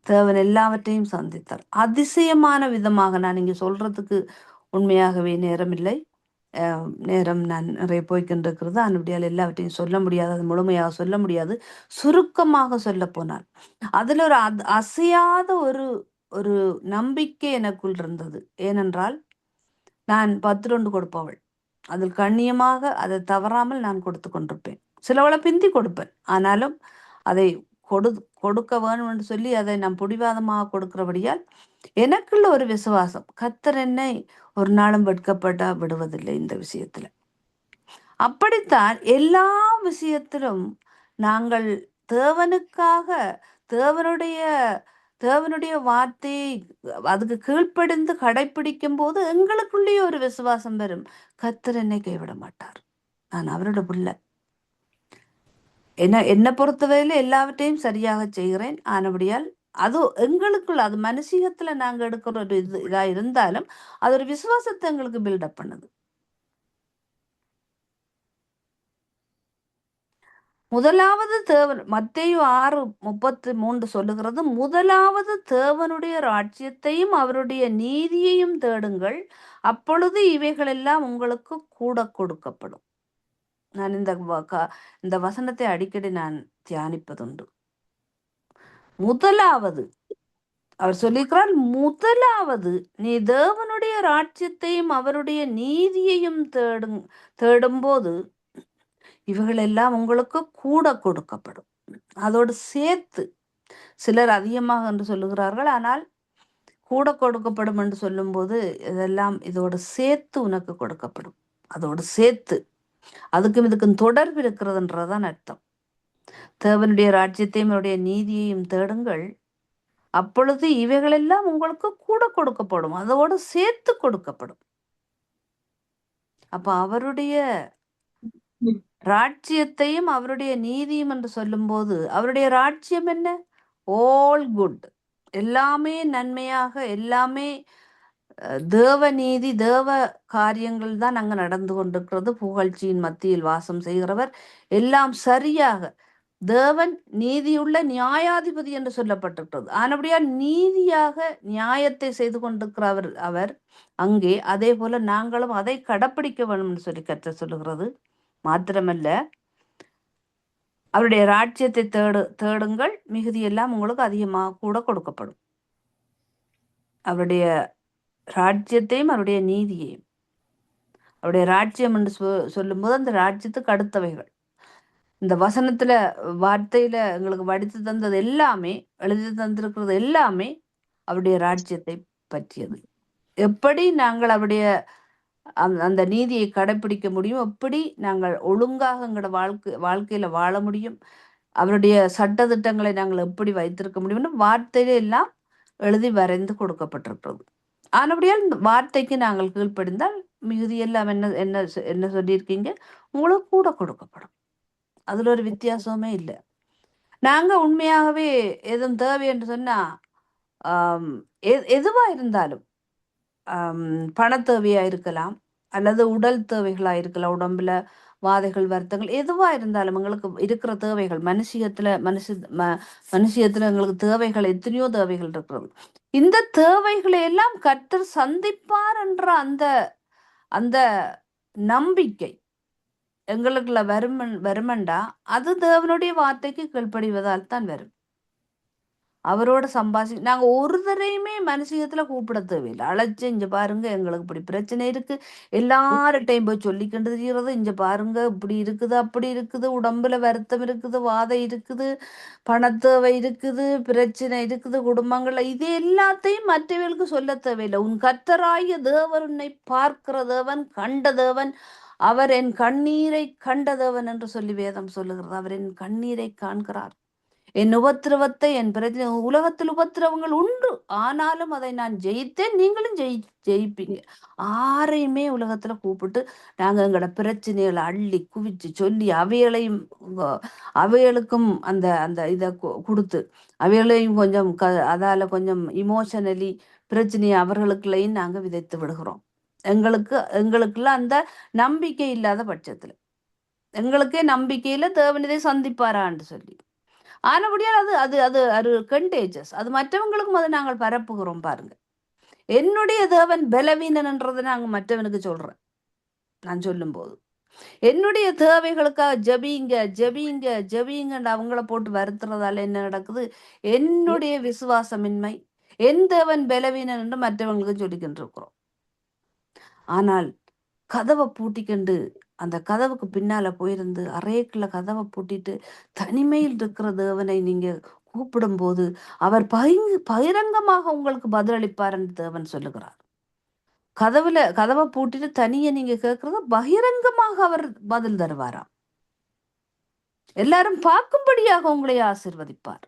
தேவன் எல்லாவற்றையும் சந்தித்தார் அதிசயமான விதமாக. நான் இங்க சொல்றதுக்கு உண்மையாகவே நேரம் இல்லை, நேரம் நான் நிறைய போய்கின்றிருக்கிறது. ஆனபடியால் எல்லாவற்றையும் சொல்ல முடியாது, அது முழுமையாக சொல்ல முடியாது. சுருக்கமாக சொல்ல போனால் அதுல ஒரு அசையாத ஒரு நம்பிக்கை எனக்குள் இருந்தது. ஏனென்றால் நான் 10 கொடுப்பவள், அதில் கண்ணியமாக அதை தவறாமல் நான் கொடுத்து கொண்டிருப்பேன். சிலவளை பிந்தி கொடுப்பேன், ஆனாலும் அதை கொடுக்க வேணும் என்று சொல்லி அதை நான் பிடிவாதமாக கொடுக்கிறபடியால் எனக்குள்ள ஒரு விசுவாசம், கர்த்தர் என்னை ஒரு நாளும் வெட்கப்பட்டா விடுவதில்லை இந்த விஷயத்துல. அப்படித்தான் எல்லா விஷயத்திலும் நாங்கள் தேவனுக்காக தேவனுடைய வார்த்தையை அதுக்கு கீழ்ப்படிந்து கடைப்பிடிக்கும் போது எங்களுக்குள்ளேயே ஒரு விசுவாசம் வரும். கர்த்தர் என்னை கைவிட மாட்டார், நான் அவரோட பிள்ளை. என்னை பொறுத்தவரையில எல்லாவற்றையும் சரியாக செய்கிறேன். ஆனபடியால் அது எங்களுக்குள்ள, அது மனுஷிகத்துல நாங்க எடுக்கிற ஒரு இதா இருந்தாலும் அது ஒரு விசுவாசத்தை எங்களுக்கு பில்டப் பண்ணுது. முதலாவது தேவன், மத்தேயு 6:33 சொல்லுகிறது, முதலாவது தேவனுடைய ராஜ்யத்தையும் அவருடைய நீதியையும் தேடுங்கள், அப்பொழுது இவைகள் எல்லாம் உங்களுக்கு கூட கொடுக்கப்படும். நான் இந்த வசனத்தை அடிக்கடி நான் தியானிப்பதுண்டு. முதலாவது அவர் சொல்லியிருக்கிறார், முதலாவது நீ தேவனுடைய ராஜ்யத்தையும் அவருடைய நீதியையும் தேடும்போது இவைகளெல்லாம் உங்களுக்கு கூட கொடுக்கப்படும். அதோடு சேர்த்து, சிலர் அதிகமாக என்று சொல்லுகிறார்கள், ஆனால் கூட கொடுக்கப்படும் என்று சொல்லும்போது இதெல்லாம் இதோடு சேர்த்து உனக்கு கொடுக்கப்படும். அதோடு சேர்த்து, அதுக்கும் இதுக்கும் தொடர்பு இருக்கிறதுன்றதான் அர்த்தம். தேவனுடைய ராஜ்யத்தையும் அவருடைய நீதியையும் தேடுங்கள், அப்பொழுது இவைகளெல்லாம் உங்களுக்கு கூட கொடுக்கப்படும், அதோடு சேர்த்து கொடுக்கப்படும். அப்ப அவருடைய ராஜ்யத்தையும் அவருடைய நீதியும் என்று சொல்லும்போது, அவருடைய ராஜ்யம் என்ன? ஆல் குட், எல்லாமே நன்மையாக, எல்லாமே தேவ நீதி, தேவ காரியங்கள் தான் அங்க நடந்து கொண்டிருக்கிறது. புகழ்ச்சியின் மத்தியில் வாசம் செய்கிறவர், எல்லாம் சரியாக, தேவன் நீதியுள்ள நியாயாதிபதி என்று சொல்லப்பட்டிருக்கிறது. ஆனபடியால் நீதியாக நியாயத்தை செய்து கொண்டிருக்கிறவர் அவர் அங்கே. அதே போல நாங்களும் அதை கடைப்பிடிக்க வேண்டும் என்று சொல்லி கர்த்தர் சொல்லுகிறது. மாத்திரமல்ல, அவருடைய ராஜ்யத்தை தேடுங்கள், மிகுதியெல்லாம் உங்களுக்கு அதிகமாக கூட கொடுக்கப்படும். அவருடைய ராஜ்யத்தையும் அவருடைய நீதியையும். அவருடைய ராஜ்யம் என்று சொல்லும்போது அந்த ராஜ்யத்துக்கு அடுத்தவைகள். இந்த வசனத்துல, வார்த்தையில எங்களுக்கு வடித்து தந்தது எல்லாமே, எழுதி தந்திருக்கிறது எல்லாமே அவருடைய ராஜ்யத்தை பற்றியது. எப்படி நாங்கள் அவருடைய அந்த நீதியை கடைப்பிடிக்க முடியும், எப்படி நாங்கள் ஒழுங்காக எங்களோட வாழ்க்கையில வாழ முடியும், அவருடைய சட்ட திட்டங்களை நாங்கள் எப்படி வைத்திருக்க முடியும்னு வார்த்தையில எல்லாம் எழுதி வரைந்து கொடுக்கப்பட்டிருக்கிறது. ஆனபடியால் இந்த வார்த்தைக்கு நாங்கள் கீழ்ப்படிந்தால் மிகுதியெல்லாம் என்ன என்ன என்ன சொல்லியிருக்கீங்க, உங்களுக்கு கூட கொடுக்கப்படும். அதுல ஒரு வித்தியாசமே இல்லை. நாங்க உண்மையாகவே எதுவும் தேவை என்று சொன்னா, எதுவா இருந்தாலும், பண தேவையா இருக்கலாம், அல்லது உடல் தேவைகளா இருக்கலாம், உடம்புல வாதைகள், வருத்தங்கள், எதுவா இருந்தாலும் எங்களுக்கு இருக்கிற தேவைகள், மனுஷியத்துல எங்களுக்கு தேவைகள், எத்தனையோ தேவைகள் இருக்கிறது. இந்த தேவைகளை எல்லாம் கர்த்தர் சந்திப்பார் என்ற அந்த அந்த நம்பிக்கை எங்களுக்குள்ள வருமண்டா, அது தேவனுடைய வார்த்தைக்கு கீழ்ப்படிவதால் தான் வரும். அவரோட நாங்க ஒரு தரையுமே மனுஷத்துல கூப்பிட தேவையில்லை. அழைச்சு, இங்க பாருங்க எங்களுக்கு இப்படி பிரச்சனை இருக்கு, எல்லார்ட்டையும் போய் சொல்லிக்கிட்டு இருக்கிறது, இங்க பாருங்க இப்படி இருக்குது, அப்படி இருக்குது, உடம்புல வருத்தம் இருக்குது, வாதை இருக்குது, பணத்தேவை இருக்குது, பிரச்சனை இருக்குது குடும்பங்கள்ல, இது எல்லாத்தையும் மற்றவர்களுக்கு சொல்ல தேவையில்லை. உன் கர்த்தராகிய தேவன் உன்னை பார்க்கிற தேவன், கண்ட தேவன், அவர் என் கண்ணீரை கண்ட தேவன் என்று சொல்லி வேதம் சொல்லுகிறது. அவர் என் கண்ணீரை காண்கிறார், என் உபத்திரவத்தை, என் பிரச்சனை. உலகத்தில் உபத்திரவங்கள் உண்டு, ஆனாலும் அதை நான் ஜெயித்தேன், நீங்களும் ஜெயிப்பீங்க. ஆரையுமே உலகத்துல கூப்பிட்டு நாங்க எங்களோட பிரச்சனைகளை அள்ளி குவிச்சு சொல்லி அவைகளுக்கும் அந்த அந்த இதை கொடுத்து அவைகளையும் கொஞ்சம் அதால கொஞ்சம் இமோஷனலி பிரச்சனையை அவர்களுக்குள்ளையும் நாங்க விதைத்து விடுகிறோம். எங்களுக்குள்ள அந்த நம்பிக்கை இல்லாத பட்சத்துல, எங்களுக்கே நம்பிக்கையில தேவன் இதை சந்திப்பாரான்னு சொல்லி. ஆனபடியால் அது அது அது அது கண்டேஜஸ், அது மற்றவங்களுக்கும் அதை நாங்கள் பரப்புகிறோம். பாருங்க, என்னுடைய தேவன் பலவீனன்றதை நாங்கள் மற்றவனுக்கு சொல்றேன். நான் சொல்லும் போது என்னுடைய தேவைகளுக்காக ஜபிங்க ஜபிங்க ஜபிங்கன்னு அவங்கள போட்டு வருத்துறதால என்ன நடக்குது? என்னுடைய விசுவாசமின்மை, என் தேவன் பலவீனன் என்று மற்றவங்களுக்கு சொல்லிக்கிட்டு இருக்கிறோம். ஆனால் கதவை பூட்டிக்கண்டு அந்த கதவுக்கு பின்னால போயிருந்து அறைக்குள்ள கதவை பூட்டிட்டு தனிமையில் இருக்கிற தேவனை நீங்க கூப்பிடும் போது அவர் பகிரங்கமாக உங்களுக்கு பதிலளிப்பார் என்று தேவன் சொல்லுகிறார். கதவை பூட்டிட்டு தனிய நீங்க கேட்கறத பகிரங்கமாக அவர் பதில் தருவாராம். எல்லாரும் பார்க்கும்படியாக உங்களை ஆசிர்வதிப்பார்.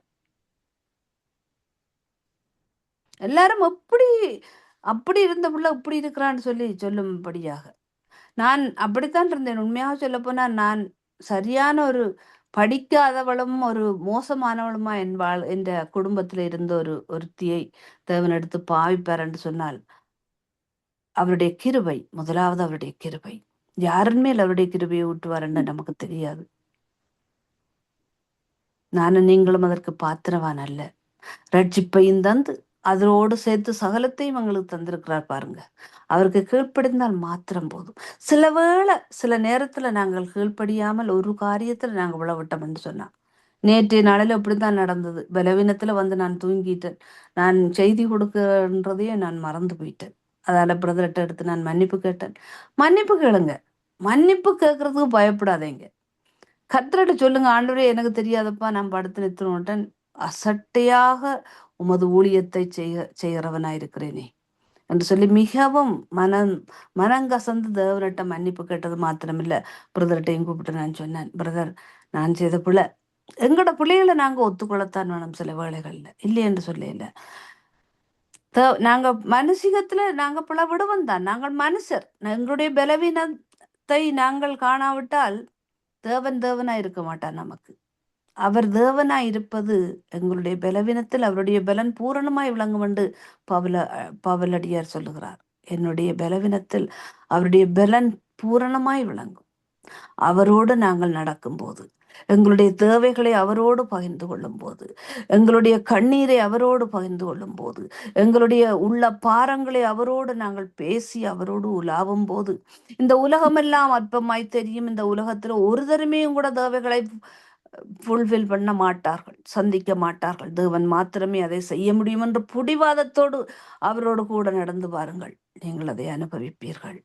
எல்லாரும் அப்படி இருந்த புள்ள இப்படி இருக்கிறான்னு சொல்லி சொல்லும்படியாக. நான் அப்படித்தான் இருந்தேன். உண்மையாக சொல்ல போனா, நான் சரியான ஒரு படிக்காதவளும் ஒரு மோசமானவளுமா என் குடும்பத்துல இருந்த ஒருத்தியை தேவன் எடுத்து பாவிப்பார் என்று சொன்னால், அவருடைய கிருபை, முதலாவது அவருடைய கிருபை. யாரின் மேல் அவருடைய கிருபையை ஊட்டுவாருன்னு நமக்கு தெரியாது. நானும் நீங்களும் அதற்கு பாத்திரவான் அல்ல. ரட்சிப்பையும் தந்து அதோடு சேர்த்து சகலத்தையும் எங்களுக்கு தந்திருக்கிறார். பாருங்க, அவருக்கு கீழ்ப்படிந்தால் மாத்திரம் போதும். சில நேரத்துல நாங்கள் கீழ்ப்படியாமல் ஒரு காரியத்துல நாங்கள் விழவிட்டோம் என்று சொன்னா, நேற்றைய நாளில் இப்படித்தான் நடந்தது. பலவீனத்துல வந்து நான் தூங்கிட்டேன். நான் செய்தி கொடுக்கன்றதையே நான் மறந்து போயிட்டேன். அதால பிரதர்கிட்ட எடுத்து நான் மன்னிப்பு கேட்டேன். மன்னிப்பு கேளுங்க. மன்னிப்பு கேட்கறதுக்கு பயப்படாதீங்க. கர்த்தர்ட்ட சொல்லுங்க, ஆண்டவரே எனக்கு தெரியாதப்பா, நான் படுத்து நிறுத்தினோட்டேன், அசட்டையாக உமது ஊழியத்தை செய்கிறவனாயிருக்கிறேனே என்று சொல்லி மிகவும் மனங்கசந்து தேவனிட்ட மன்னிப்பு கேட்டது மாத்திரமில்ல, பிரதர்கிட்டையும் கூப்பிட்டு நான் சொன்னேன், பிரதர், நான் செய்த பிள்ளை, எங்களோட பிள்ளைகளை நாங்க ஒத்துக்கொள்ளத்தான் வேணும் சில வேளைகள்ல, இல்லை என்று சொல்லல. நாங்க மனுஷிகத்துல நாங்க பிளவிடுவோம் தான், நாங்கள் மனுஷர். எங்களுடைய பலவீனத்தை நாங்கள் காணாவிட்டால் தேவன் தேவனா இருக்க மாட்டார் நமக்கு. அவர் தேவனாய் இருப்பது எங்களுடைய பலவீனத்தில் அவருடைய பலன் பூரணமாய் விளங்கும் என்று பவுலடியார் சொல்லுகிறார். என்னுடைய பலவீனத்தில் அவருடைய பலன் பூரணமாய் விளங்கும். அவரோடு நாங்கள் நடக்கும்போது, எங்களுடைய தேவைகளை அவரோடு பகிர்ந்து கொள்ளும் போது, எங்களுடைய கண்ணீரை அவரோடு பகிர்ந்து கொள்ளும் போது, எங்களுடைய உள்ள பாரங்களை அவரோடு நாங்கள் பேசி அவரோடு உலாவும் போது, இந்த உலகமெல்லாம் அற்பமாய் தெரியும். இந்த உலகத்துல ஒரு தருமையும் கூட தேவைகளை ஃபுல்ஃபில் பண்ண மாட்டார்கள், சந்திக்க மாட்டார்கள். தேவன் மாத்திரமே அதை செய்ய முடியும் என்ற புடிவாதத்தோடு அவரோடு கூட நடந்து பாருங்கள், நீங்கள் அதை அனுபவிப்பீர்கள்.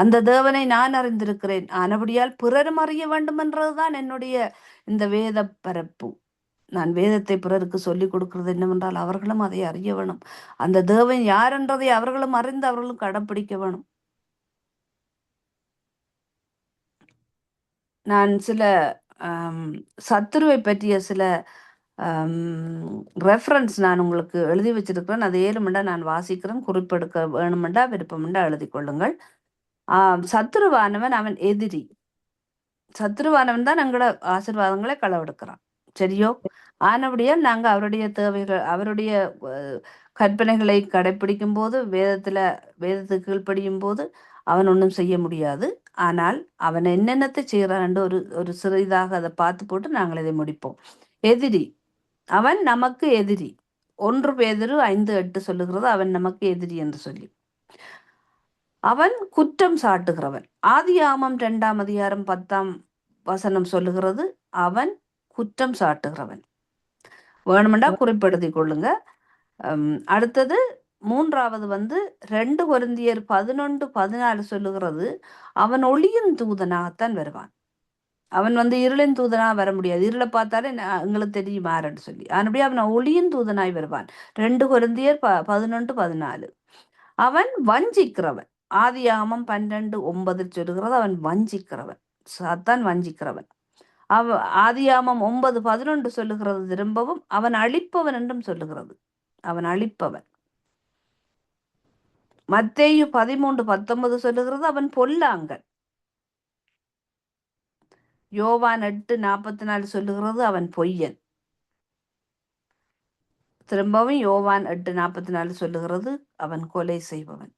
அந்த தேவனை நான் அறிந்திருக்கிறேன், ஆனபடியால் பிறரும் அறிய வேண்டும் என்றதுதான் என்னுடைய இந்த வேத பரப்பு. நான் வேதத்தை பிறருக்கு சொல்லிக் கொடுக்கிறது என்னவென்றால் அவர்களும் அதை அறிய வேணும். அந்த தேவன் யார் என்றதை அவர்களும் அறிந்து அவர்களும் கடைப்பிடிக்க வேணும். நான் சில சத்துருவை பற்றிய சில ரெஃபரன்ஸ் நான் உங்களுக்கு எழுதி வச்சிருக்கிறேன். அது ஏழுமெண்டா நான் வாசிக்கிறேன். குறிப்பெடுக்க வேணுமெண்டா விருப்பமெண்டா எழுதி கொள்ளுங்கள். சத்துருவானவன் அவன் எதிரி. சத்துருவானவன் தான் எங்களோட ஆசீர்வாதங்களை களவெடுக்கிறான். சரியோ? ஆனபடியால் நாங்க அவருடைய தேவைகள், அவருடைய கற்பனைகளை கடைப்பிடிக்கும் போது, வேதத்துக்கு கீழ்ப்படியும் போது அவன் ஒன்றும் செய்ய முடியாது. ஆனால் அவன் என்னென்னத்தை செய்கிறான் ஒரு சிறிதாக அதை பார்த்து போட்டு நாங்கள் இதை முடிப்போம். எதிரி, அவன் நமக்கு எதிரி. 1 பேதுரு 5:8 சொல்லுகிறது அவன் நமக்கு எதிரி என்று சொல்லி. அவன் குற்றம் சாட்டுகிறவன். ஆதியாகமம் 2ஆம் அதிகாரம் 10ஆம் வசனம் சொல்லுகிறது அவன் குற்றம் சாட்டுகிறவன். வேணுமெண்டா குறிப்பெடுத்தி கொள்ளுங்க. அடுத்தது 3வது 2 கொரிந்தியர் 11:14 சொல்லுகிறது அவன் ஒளியின் தூதனாகத்தான் வருவான். அவன் இருளின் தூதனா வர முடியாது. இருளை பார்த்தாலே எங்களுக்கு தெரியும் யாருன்னு சொல்லி. ஆனபடி அவன் ஒளியின் தூதனாய் வருவான். 2 கொரிந்தியர் 11:14. அவன் வஞ்சிக்கிறவன். ஆதியாகமம் 12:9 சொல்லுகிறது அவன் வஞ்சிக்கிறவன். சாத்தான் வஞ்சிக்கிறவன். ஆதியாகமம் 9:11 சொல்லுகிறது திரும்பவும் அவன் அழிப்பவன் என்றும் சொல்லுகிறது. அவன் அழிப்பவன். மத்தேயு 13:19 சொல்லுகிறது அவன் பொல்லாங்கன். யோவான் 8:44 சொல்லுகிறது அவன் பொய்யன். திரும்பவும் யோவான் 8:44 சொல்லுகிறது அவன் கொலை செய்பவன்.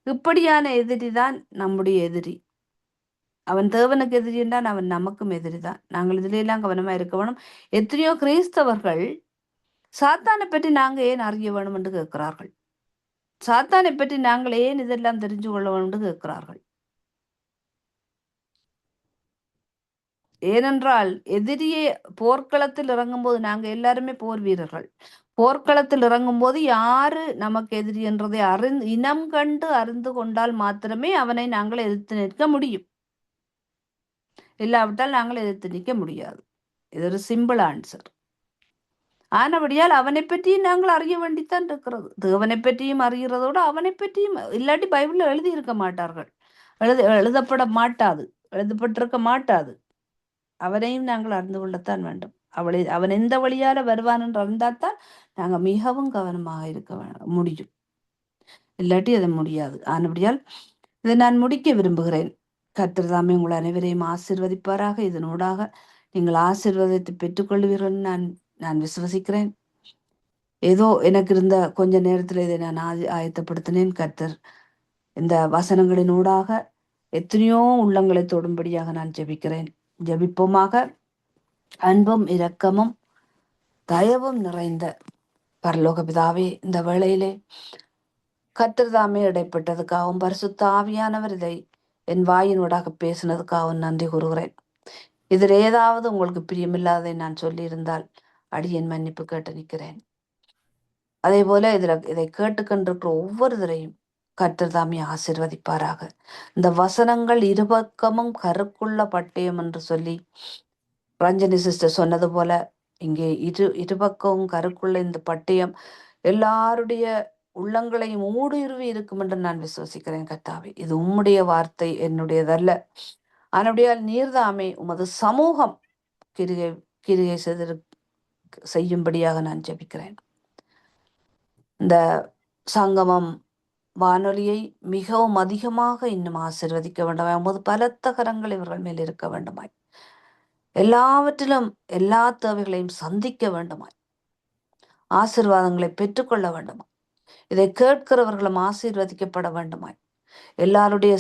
இப்படியான எதிரிதான் நம்முடைய எதிரி. அவன் தேவனுக்கு எதிரி என்றான், அவன் நமக்கும் எதிரிதான். நாங்கள் இதிலெல்லாம் கவனமா இருக்க வேணும். எத்தனையோ கிறிஸ்தவர்கள் சாத்தானை பற்றி நாங்க ஏன் அறிய வேணும் என்று கேட்கிறார்கள். சாத்தானை பற்றி நாங்கள் ஏன் இதெல்லாம் தெரிஞ்சு கொள்ள வேண்டும் என்று கேட்கிறார்கள். ஏனென்றால் எதிரியே போர்க்களத்தில் இறங்கும்போது, நாங்க எல்லாருமே போர் வீரர்கள், போர்க்களத்தில் இறங்கும்போது யாரு நமக்கு எதிரி என்றதை இனம் கண்டு அறிந்து கொண்டால் மாத்திரமே அவனை நாங்கள் எதிர்த்து நிற்க முடியும். இல்லாவிட்டால் நாங்கள் எதிர்த்து நிற்க முடியாது. இது ஒரு சிம்பிள் ஆன்சர். ஆனபடியால் அவனை பற்றியும் நாங்கள் அறிய வேண்டித்தான் இருக்கிறது. தேவனை பற்றியும் அறிகிறதோடு அவனை பற்றியும், இல்லாட்டி பைபிள்ல எழுதி இருக்க மாட்டார்கள், எழுதப்பட மாட்டாது, எழுதப்பட்டிருக்க மாட்டாது. அவனையும் நாங்கள் அறிந்து கொள்ளத்தான் வேண்டும். அவன் எந்த வழியால வருவான் என்று அறிந்தால்தான் நாங்க மிகவும் கவனமாக இருக்க முடியும். இல்லாட்டி அது முடியாது. ஆனபடியால் இதை நான் முடிக்க விரும்புகிறேன். கர்த்தர் தாமே உங்கள் அனைவரையும் ஆசீர்வதிப்பாராக. இதனூடாக நீங்கள் ஆசீர்வாதத்தை பெற்றுக்கொள்வீர்கள் நான் விசுவசிக்கிறேன். ஏதோ எனக்கு இருந்த கொஞ்ச நேரத்தில் இதை நான் ஆயத்தப்படுத்தினேன். கர்த்தர் இந்த வசனங்களினூடாக எத்தனையோ உள்ளங்களை தொடும்படியாக நான் ஜெபிக்கிறேன். ஜெபிப்போமாக. அன்பும் இரக்கமும் தயவும் நிறைந்த பரலோக பிதாவே, இந்த வேளையிலே கர்த்தர் தாமே இடைப்பட்டதுக்காகவும் பரிசுத்த ஆவியானவர் இதை என் வாயினூடாக பேசினதுக்காகவும் நன்றி கூறுகிறேன். இதில் ஏதாவது உங்களுக்கு பிரியமில்லாததை நான் சொல்லியிருந்தால் அடியேன் மன்னிப்பு கேட்டு நிற்கிறேன். அதே போல இதை கேட்டுக்கொண்டிருக்கிற ஒவ்வொருவரையும் கர்த்தர் தாமே ஆசீர்வதிப்பாராக. இந்த வசனங்கள் இருபக்கமும் கருக்குள்ள பட்டயம் என்று சொல்லி ரஞ்சனி சிஸ்டர் சொன்னது போல இங்கே இருபக்கமும் கருக்குள்ள இந்த பட்டயம் எல்லாருடைய உள்ளங்களையும் ஊடுருவி இருக்கும் என்று நான் விசுவசிக்கிறேன். கர்த்தாவே, இது உம்முடைய வார்த்தை, என்னுடையதல்ல. ஆனபடியால் நீர்தாமே உமது சமூகம் கிரியை செய்யும்படியாக நான் ஜெபிக்கிறேன். இந்த சங்கமம் வானொலியை மிகவும் அதிகமாக இன்னும் ஆசீர்வதிக்க வேண்டுமாய், உமது பலத்த கரங்கள் இவர்கள் மேல் இருக்க வேண்டுமாய், எல்லாவற்றிலும் எல்லா தேவைகளையும் சந்திக்க வேண்டுமாய், ஆசீர்வாதங்களை பெற்றுக்கொள்ள வேண்டுமாய், இதை கேட்கிறவர்களும் ஆசீர்வதிக்கப்பட வேண்டுமாய், எல்லாருடைய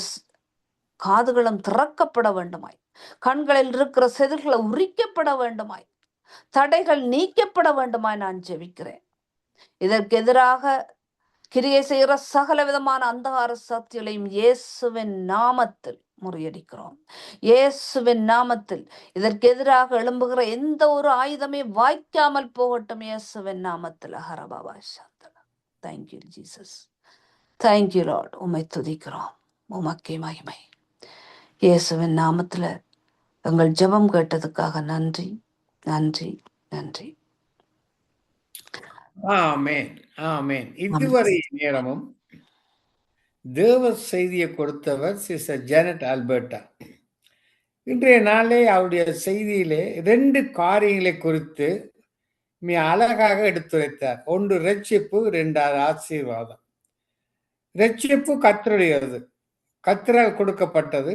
காதுகளும் திறக்கப்பட வேண்டுமாய், கண்களில் இருக்கிற செதில்களை உரிக்கப்பட வேண்டுமாய், தடைகள் நீக்கப்பட வேண்டுமாய் நான் ஜெபிக்கிறேன். இதற்கு எதிராக கிரியை செய்கிற சகல விதமான அந்தகார சக்திகளையும் இயேசுவின் நாமத்தில் முறியடிக்கிறோம். இயேசுவின் நாமத்தில் இதற்கு எதிராக எழும்புகிற எந்த ஒரு ஆயுதமே வாய்க்காமல் போகட்டும். இயேசுவின் நாமத்தில் ஹரபாபா சாந்தல. Thank you Jesus, thank you Lord. உம்மை துதிக்கிறோம், உமக்கே மகிமை. இயேசுவின் நாமத்தில் எங்கள் ஜெபம் கேட்டதுக்காக நன்றி, நன்றி, நன்றி. ஆமென், ஆமென். இதுவரை நேரமும் தேவ செய்தியை கொடுத்தவர் சிஸ்டர் ஜானட் ஆல்பர்ட்டா. இன்றைய நாளே அவருடைய செய்தியிலே 2 காரியங்களை குறித்து மிக அழகாக எடுத்துரைத்தார். ஒன்று ரட்சிப்பு, 2வது ஆசீர்வாதம். ரட்சிப்பு கர்த்தருடையது, கர்த்தரால் கொடுக்கப்பட்டது,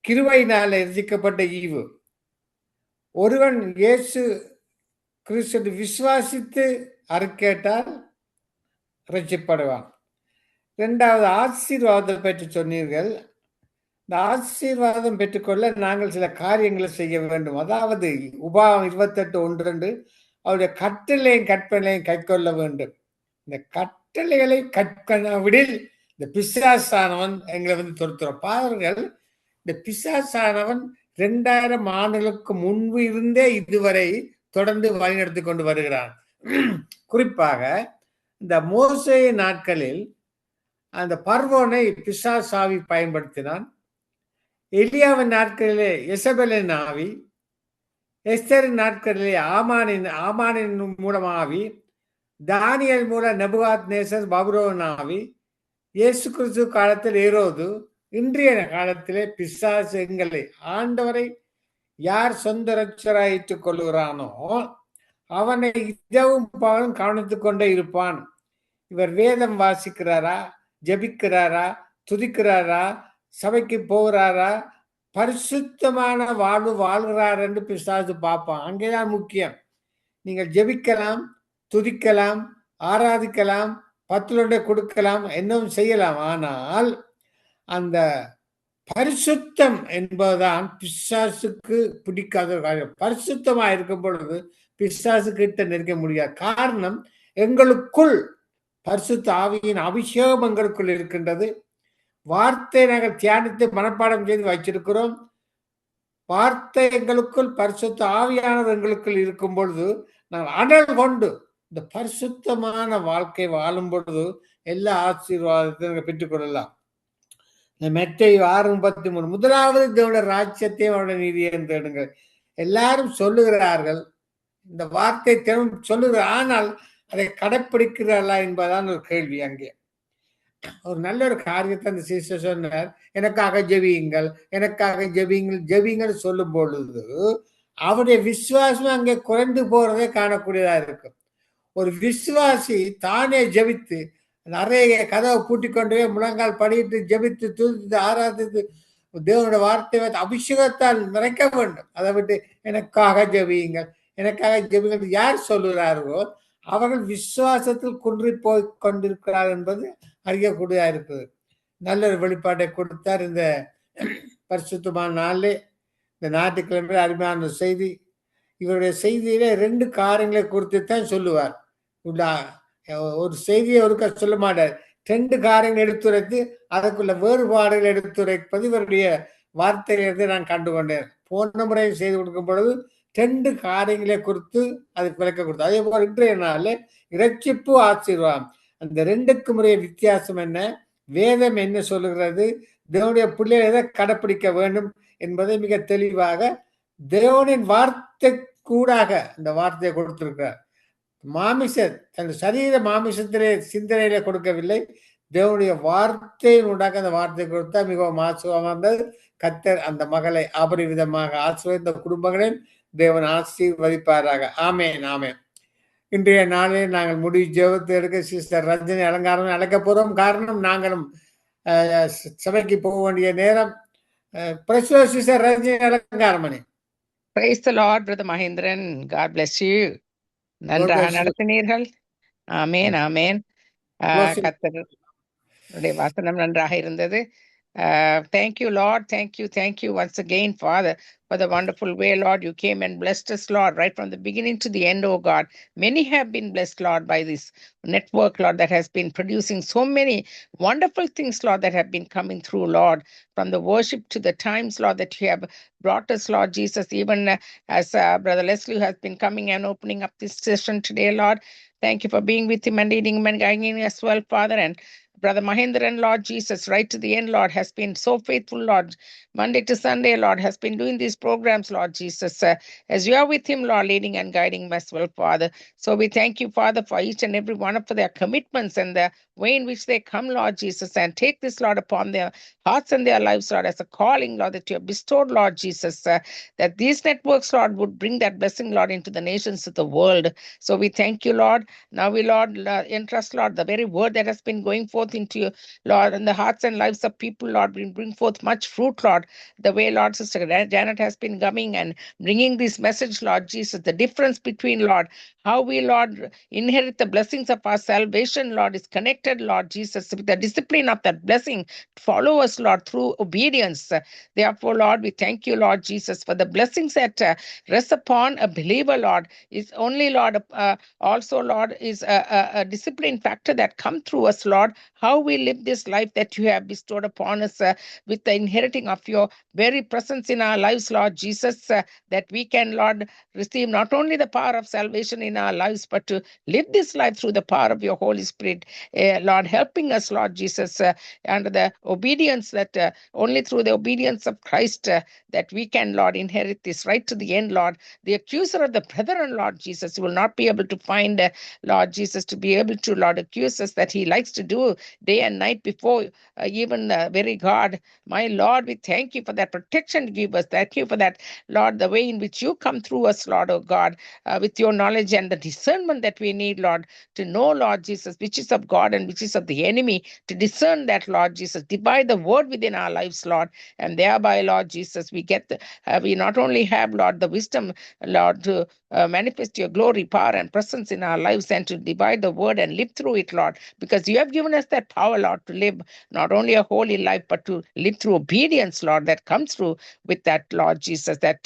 கிருபையினால் ரட்சிக்கப்பட்ட ஈவு. ஒருவன் இயேசு கிறிஸ்து விசுவாசித்து அறிக்கையிட்டால் ரட்சிப்படுவான். 2வது ஆசீர்வாதத்தை பற்றி சொன்னீர்கள். இந்த ஆசீர்வாதம் பெற்றுக்கொள்ள நாங்கள் சில காரியங்களை செய்ய வேண்டும். அதாவது உபாகம் 28:1-2 அவருடைய கட்டளையும் கற்பனையும் கைக்கொள்ள வேண்டும். இந்த கட்டளைகளை கற்கவிடில் இந்த பிசாசானவன் எங்களை துரத்துறோம். பாருங்கள், இந்த பிசாசானவன் 2000 ஆண்டுகளுக்கு முன்பு இருந்தே இதுவரை தொடர்ந்து வழிநடத்தி கொண்டு வருகிறான். குறிப்பாக இந்த மோசே நாட்களில் அந்த பர்வோனை பிசாசாவி பயன்படுத்தினான். எலியாவின் நாட்களிலே எசபெலின் ஆவி, எஸ்தரின் நாட்களிலே ஆமானின் மூலமாவி, தானியல் மூலம் நெபுகாத்நேசர் பாபிலோன் ஆவி, இயேசு கிறிஸ்து காலத்தில் ஏரோது, இன்றைய காலத்திலே பிசாசு எங்களை ஆண்டவரை யார் சொந்த ரட்சராயிட்டுக் கொள்கிறானோ அவனை இதவும் பகலும் கவனித்துக் கொண்டே இருப்பான். இவர் வேதம் வாசிக்கிறாரா, ஜபிக்கிறாரா, துதிக்கிறாரா, சபைக்கு போகிறாரா, பரிசுத்தமான வாழ்வு வாழ்கிறார் என்று பிசாசு பார்ப்பான். அங்கேதான் முக்கியம். நீங்கள் ஜெபிக்கலாம், துதிக்கலாம், ஆராதிக்கலாம், 10 கொடுக்கலாம், இன்னும் செய்யலாம். ஆனால் அந்த பரிசுத்தம் என்பதுதான் பிசாசுக்கு பிடிக்காத காரியம். பரிசுத்தமா இருக்கும் பொழுது பிசாசு கிட்ட நெருங்க முடியாது. காரணம், எங்களுக்குள் பரிசுத்த ஆவியின் அபிஷேகம் எங்களுக்குள் இருக்கின்றது. வார்த்தை நாங்கள் தியானித்து மனப்பாடம் செய்து வச்சிருக்கிறோம். வார்த்தை எங்களுக்குள், பரிசுத்த ஆவியானவர் எங்களுக்குள் இருக்கும் பொழுது நாங்கள் அனல் கொண்டு இந்த பரிசுத்தமான வாழ்க்கை வாழும் பொழுது எல்லா ஆசீர்வாதத்தையும் பெற்றுக்கொள்ளலாம். மத்தேயு 6:33 முதலாவது தேவனுடைய ராஜ்யத்தையும் அவருடைய நீதியையும் தேடுங்கள். எல்லாரும் சொல்லுகிறார்கள், இந்த வார்த்தை சொல்லுகிற, ஆனால் அதை கடைப்பிடிக்கிறார்களா என்பதான் ஒரு கேள்வி. அங்கே ஒரு நல்ல ஒரு காரியத்தை அந்த சிஸ்டர் சொன்னார், எனக்காக ஜெபியுங்கள், எனக்காக ஜெபியுங்கள் சொல்லும் பொழுது அவருடைய விசுவாசம் அங்கே குறைந்து போறதை காணக்கூடியதா இருக்கும். ஒரு விசுவாசி தானே ஜெபித்து நிறைய கதவை பூட்டி கொண்டு போய் முழங்கால் படிட்டு ஜெபித்து துதித்து ஆராதித்து தேவனுடைய வார்த்தை அபிஷேகத்தால் நிறைக்க வேண்டும். அதை விட்டு எனக்காக ஜெபியுங்கள், எனக்காக ஜெபியுங்கள் யார் சொல்லுகிறார்களோ அவர்கள் விசுவாசத்தில் குன்றி போய் கொண்டிருக்கிறார் என்பது அறியக்கூடியதா இருக்குது. நல்ல ஒரு வெளிப்பாட்டை கொடுத்தார் இந்த பரிசுத்தமான நாளிலே. இந்த ஞாயிற்றுக்கிழமை அருமையான செய்தி. இவருடைய செய்தியில 2 காரியங்களை குறித்து தான் சொல்லுவார். ஒரு செய்தியை ஒருக்க சொல்ல மாட்டார். 2 காரியங்கள் எடுத்துரைத்து அதற்குள்ள வேறுபாடுகள் எடுத்துரைப்பது இவருடைய வார்த்தையிலிருந்து நான் கண்டுகொண்டேன். போன முறை செய்து கொடுக்கும் பொழுது 2 காரியங்களை குறித்து அது விளக்க கொடுத்தது. அதே போல இன்றைய நாளில் இரட்சிப்பு ஆசீர்வாதம், அந்த 2க்கும் உரிய வித்தியாசம் என்ன, வேதம் என்ன சொல்லுகிறது, தேவனுடைய பிள்ளைகள் எதை கடைப்பிடிக்க வேண்டும் என்பதை மிக தெளிவாக தேவனின் வார்த்தை கூடாக அந்த வார்த்தையை கொடுத்திருக்கிறார். மாமிச தன் சரீர மாமிசத்திலே சிந்தனையில கொடுக்கவில்லை, தேவனுடைய வார்த்தையின் உண்டாக அந்த வார்த்தை கொடுத்தா மிகவும் ஆசீர்வாதம் வந்தது. கர்த்தர் அந்த மகளை அபரிவிதமாக ஆசீர்வதித்த குடும்பங்களில் தேவன் ஆசீர்வதிப்பாராக. ஆமென், ஆமென். இன்றைய நாளில் நாங்கள் முடி ஜெபத்தை எடுக்க சிஸ்டர் ரஞ்சனி அலங்காரம் அழைக்க போறோம். காரணம் நாங்களும் சபைக்கு போக வேண்டிய நேரம். Sister Ranjani Alangaramani. Praise the Lord, Brother Mahindran. God bless you. நன்றாக நடத்தினீர்கள். ஆமேன், ஆமேன். கர்த்தருடைய வசனம் நன்றாக இருந்தது. Thank you, Lord. Thank you once again, Father, for the wonderful way, Lord, you came and blessed us, Lord, right from the beginning to the end, oh God. Many have been blessed, Lord, by this network, Lord, that has been producing so many wonderful things, Lord, that have been coming through, Lord, from the worship to the times, Lord, that you have brought us, Lord Jesus, even as Brother Leslie has been coming and opening up this session today, Lord. Thank you for being with him and leading him and guiding him as well, Father. And Brother Mahindran, Lord Jesus, right to the end, Lord, has been so faithful, Lord. Monday to Sunday, Lord, has been doing these programs, Lord Jesus, as you are with him, Lord, leading and guiding him as well, Father. So we thank you, Father, for each and every one of their commitments and the way in which they come, Lord Jesus, and take this, Lord, upon their hearts and their lives, Lord, as a calling, Lord, that you have bestowed, Lord Jesus, that these networks, Lord, would bring that blessing, Lord, into the nations of the world. So we thank you, Lord. Now we, Lord, entrust, Lord, the very word that has been going forth into you, Lord, and the hearts and lives of people, Lord, bring forth much fruit, Lord, the way, Lord, Sister Janet has been coming and bringing this message, Lord Jesus, the difference between, Lord, how we, Lord, inherit the blessings of our salvation, Lord, is connected, Lord Jesus, with the discipline of that blessing. Follow us, Lord, through obedience. Therefore, Lord, we thank you, Lord Jesus, for the blessings that rest upon a believer, Lord, is only, Lord, also, Lord, is a discipline factor that come through us, Lord, how we live this life that you have bestowed upon us with the inheriting of your very presence in our lives, Lord Jesus, that we can, Lord, receive not only the power of salvation in our lives, but to live this life through the power of your Holy Spirit, Lord, helping us, Lord Jesus, under the obedience that only through the obedience of Christ that we can, Lord, inherit this right to the end, Lord. The accuser of the brethren, Lord Jesus, will not be able to find, Lord Jesus, to be able to, Lord, accuse us that he likes to do day and night before even very God. My Lord, we thank you for that protection to give us. Thank you for that, Lord, the way in which you come through us, Lord, oh God, with your knowledge and the discernment that we need, Lord, to know, Lord Jesus, which is of God and which is of the enemy, to discern that, Lord Jesus, divide the word within our lives, Lord, and thereby, Lord Jesus, we get we not only have, Lord, the wisdom, Lord, to manifest your glory, power, and presence in our lives and to divide the word and live through it, Lord, because you have given us that power, Lord, to live not only a holy life, but to live through obedience, Lord, that comes through with that, Lord Jesus, that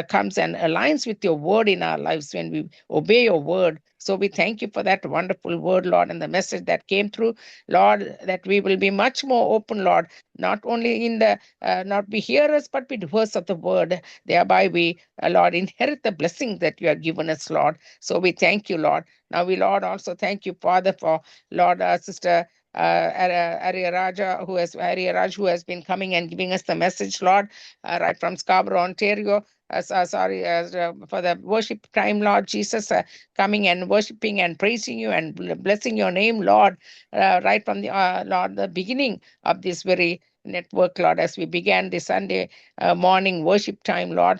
comes and aligns with your word in our lives when we obey your word. So we thank you for that wonderful word, Lord, and the message that came through, Lord, that we will be much more open, Lord, not only in the, not be hearers, but be doers of the word. Thereby we, Lord, inherit the blessings that you have given us, Lord. So we thank you, Lord. Now we, Lord, also thank you, Father, for, Lord, Sister Arya Raj, who has been coming and giving us the message, Lord, right from Scarborough, Ontario. For the worship time, Lord Jesus, coming and worshiping and praising you and blessing your name, Lord, right from the Lord, the beginning of this very network, Lord, as we began the Sunday morning worship time, Lord.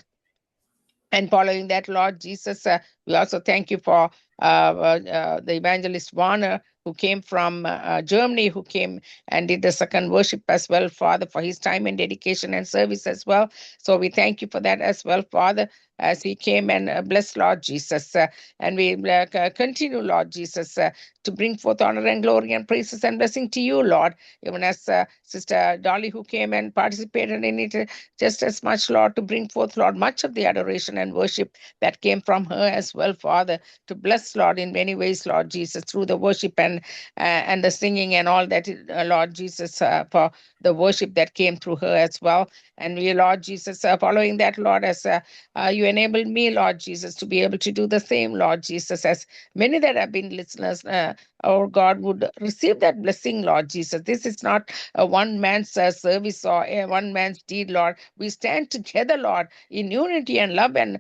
And following that, Lord Jesus, we also thank you for the evangelist Warner, who came from Germany, who came and did the second worship as well, Father, for his time and dedication and service as well. So we thank you for that as well, Father, as he came and blessed, Lord Jesus. And we continue, Lord Jesus, to bring forth honor and glory and praises and blessing to you, Lord, even as Sister Dolly, who came and participated in it just as much, Lord, to bring forth, Lord, much of the adoration and worship that came from her as well, Father, to bless, Lord, in many ways, Lord Jesus, through the worship and the singing and all that, Lord Jesus, for the worship that came through her as well. And we, Lord Jesus, following that, Lord, as you enabled me, Lord Jesus, to be able to do the same, Lord Jesus, as many that have been listeners, our God, would receive that blessing, Lord Jesus. This is not a one man's service or a one man's deed, Lord. We stand together, Lord, in unity and love and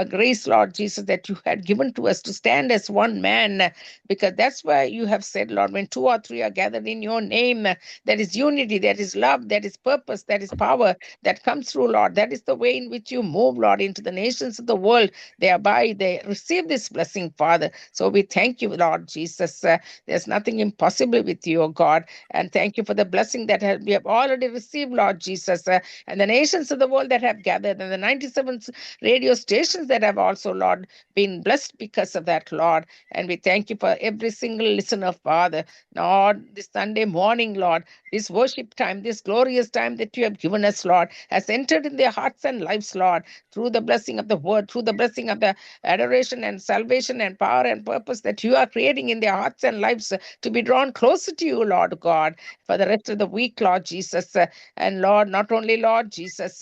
grace, Lord Jesus, that you had given to us to stand as one man, because that's why you have said, Lord, when 2 or 3 are gathered in your name, there is unity, there is love, there is purpose, there is power that comes through, Lord. That is the way in which you move, Lord, into the nations of the world. Thereby they receive this blessing, Father. So we thank you, Lord Jesus. There's nothing impossible with you, O God. And thank you for the blessing that we have already received, Lord Jesus. And the nations of the world that have gathered, and the 97 radio stations that have also, Lord, been blessed because of that, Lord. And we thank you for every single listener, Father. Lord, this Sunday morning, Lord, this worship time, this glorious time that you have given us, Lord, has entered in their hearts and lives, Lord, through the blessing of the word, through the blessing of the adoration and salvation and power and purpose that you are creating in their hearts and lives, to be drawn closer to you, Lord God, for the rest of the week, Lord Jesus. And Lord, not only, Lord Jesus,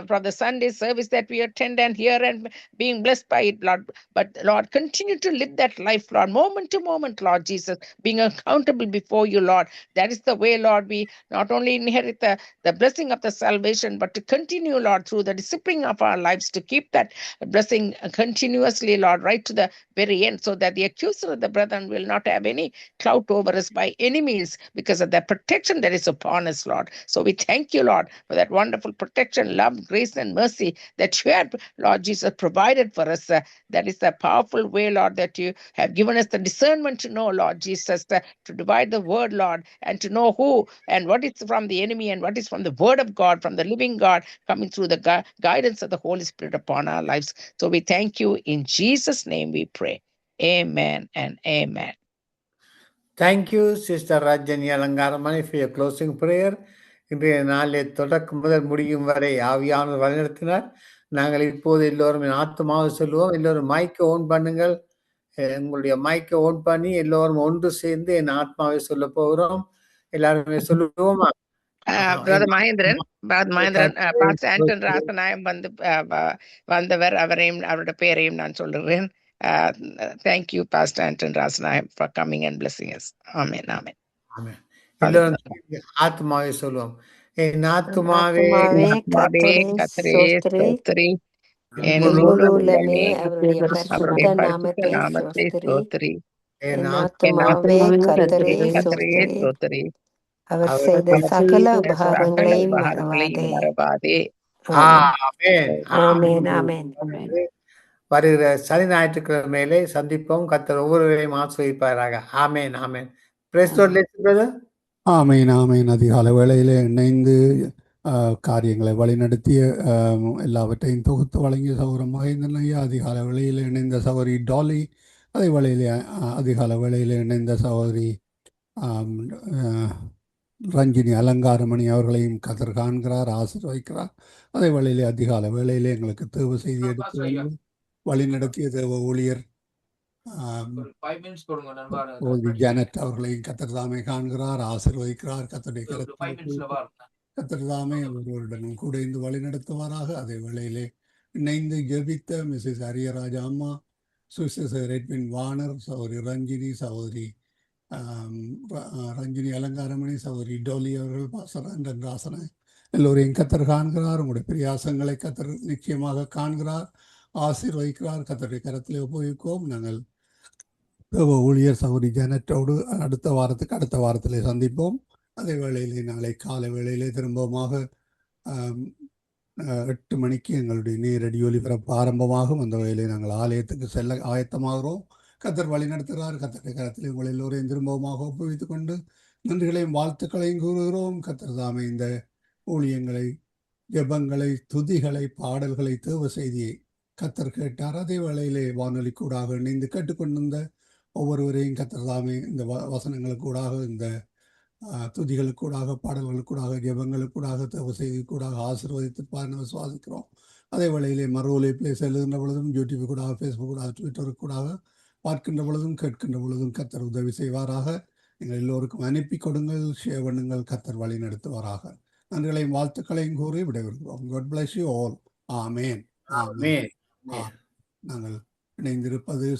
from the Sunday service that we attend and hear and being blessed by it, Lord, but Lord, continue to live that life, Lord, moment to moment, Lord Jesus, being accountable before you, Lord. That is the way, Lord, we not only inherit the blessing of the salvation, but to continue, Lord, through the discipline of our lives, to keep that blessing continuously, Lord, right to the very end, so that the accuser of the brethren will not have any clout over us by any means, because of the protection that is upon us, Lord. So we thank you, Lord, for that wonderful protection, love, grace, and mercy that you have, Lord Jesus, provided for us. That is the powerful way, Lord, that you have given us the discernment to know, Lord Jesus, to divide the word, Lord, and to know who and what is from the enemy and what is from the word of God, from the living God, coming through the guidance of the Holy Spirit upon our lives. So we thank you. In Jesus' name we pray. Amen and amen. Thank you, Sister Rajani Alangaramani, for your closing prayer. இன்றைய நாளில் தொடக்கம் முதல் முடியும் வரை ஆவியானவர் வழிநடத்தினார். நாங்கள் இப்போது எல்லோரும் என் ஆத்மாவை சொல்லுவோம். எல்லோரும் மைக்கை ஓன் பண்ணுங்கள். உங்களுடைய மைக்கை ஓன் பண்ணி எல்லோரும் ஒன்று சேர்ந்து என் ஆத்மாவை சொல்ல போகிறோம். எல்லாருமே சொல்லுவோமா? Brother Mahendran, Pastor Anton ராசநாயம் வந்தவர், அவருடைய பெயரையும் நான் சொல்லுகிறேன். Thank you, Pastor Anton ராசநாயம், for coming and blessing us. Amen, amen. எல்லோரும் ஆத்மாவை சொல்லுவோம். என் ஆத்மாவே கர்த்தரே ஸ்தோத்திரி, என் முழு உள்ளமே அவருடைய பரிசுத்த நாமத்தை ஸ்தோத்திரி. என் என் ஆத்மாவே ஆத்துமாவே கர்த்தரே ஸ்தோத்திரி, அவர் செய்த சகல உபகாரங்களையும் உபகாரங்களையும் மறவாதே. மறவாதே. ஆமென், ஆமென். வருகிற சனி ஞாயிற்றுக்கிழமையிலே சந்திப்போம். கர்த்தர் ஒவ்வொருவரையும் ஆசீர்வதிப்பாராக. ஆமென், ஆமென். Praise the Lord, brother. ஆமென், ஆமென். அதிகாலை வேளையிலே இணைந்து காரியங்களை வழிநடத்திய எல்லாவற்றையும் தொகுத்து வழங்கிய சகோதர மகேந்திரன் ஐயா, அதிகாலை வேளையில் இணைந்த சகோதரி டாலி, அதே வேளையிலே அதிகாலை வேளையில் இணைந்த சகோதரி ரஞ்சினி அலங்காரமணி அவர்களையும் கதர் காண்கிறார், ஆசீர்வதிக்கிறார். அதே வேளையிலே அதிகாலை வேளையிலே எங்களுக்கு தேவ செய்தி எடுத்து வந்து வழிநடத்திய தேவ ஊழியர் ஜானட் அவர்களையும் கத்தர் தாமே காண்கிறார், ஆசீர்வதிக்கிறார். கத்தருடைய கத்தர் தாமே ஒருவருடனும் கூட இருந்து வழி நடத்துவாராக. அதே வேளையிலே இணைந்து ஜெபித்த மிஸ்ஸஸ் அரியராஜா அம்மா, சுவிசேஷர் எட்வின் வானர், சகோதரி ரஞ்சினி, சகோதரி ரஞ்சினி அலங்காரமணி, சகோதரி டோலி அவர்கள், பாஸ்டர் ஆண்டன் ராசனை, எல்லோரையும் கத்தர் காண்கிறார். உங்களுடைய பிரியாசங்களை கத்தர் நிச்சயமாக காண்கிறார், ஆசீர்வதிக்கிறார். கத்தருடைய கரத்திலே உபயோகிப்போம். நாங்கள் ஊழியர் சகோதரி ஜானட்டோடு அடுத்த வாரத்திலே சந்திப்போம். அதே வேளையிலே நாளை காலை வேளையிலே திரும்பமாக 8 மணிக்கு எங்களுடைய நேரடி ஒலிபரப்பு ஆரம்பமாகும். அந்த வேளையிலே நாங்கள் ஆலயத்துக்கு செல்ல ஆயத்தமாகிறோம். கத்தர் வழி நடத்துகிறார். கத்தருடைய கரத்திலே உங்கள் எல்லோரையும் திரும்பமாக ஒப்புவித்துக் கொண்டு நன்றிகளையும் வாழ்த்துக்களையும் கூறுகிறோம். கத்தர் தாமே இந்த ஊழியங்களை, ஜெபங்களை, துதிகளை, பாடல்களை, தேவ செய்தியை கத்தர் கேட்டார். அதே வேளையிலே வானொலி கூடாக இணைந்து கேட்டுக்கொண்டிருந்த ஒவ்வொருவரையும் கத்தர் தாமே இந்த வசனங்களுக்கூடாக, இந்த துதிகளுக்கூடாக, பாடல்களுக்கூடாக, ஜெபங்களுக்கூடாக, தேவ செய்திக்கூடாக ஆசீர்வதித்திருப்பார் என்று விசுவாசிக்கிறோம். அதே வேளையிலே மறு ஒலிப்பிலே செல்லுகின்ற பொழுதும் யூடியூப் கூடாக, ஃபேஸ்புக் கூடாக, ட்விட்டர் கூடாக பார்க்கின்ற பொழுதும் கேட்கின்ற பொழுதும் கத்தர் உதவி செய்வாராக. நீங்கள் எல்லோருக்கும் அனுப்பி கொடுங்கள், ஷேர் பண்ணுங்கள். கத்தர் வழி நடத்துவாராக. நன்றிகளையும் வாழ்த்துக்களையும் கூறி விடைபெறுகிறோம். God bless you all. Amen. Amen. Amen. நாங்கள் இணைந்திருப்பது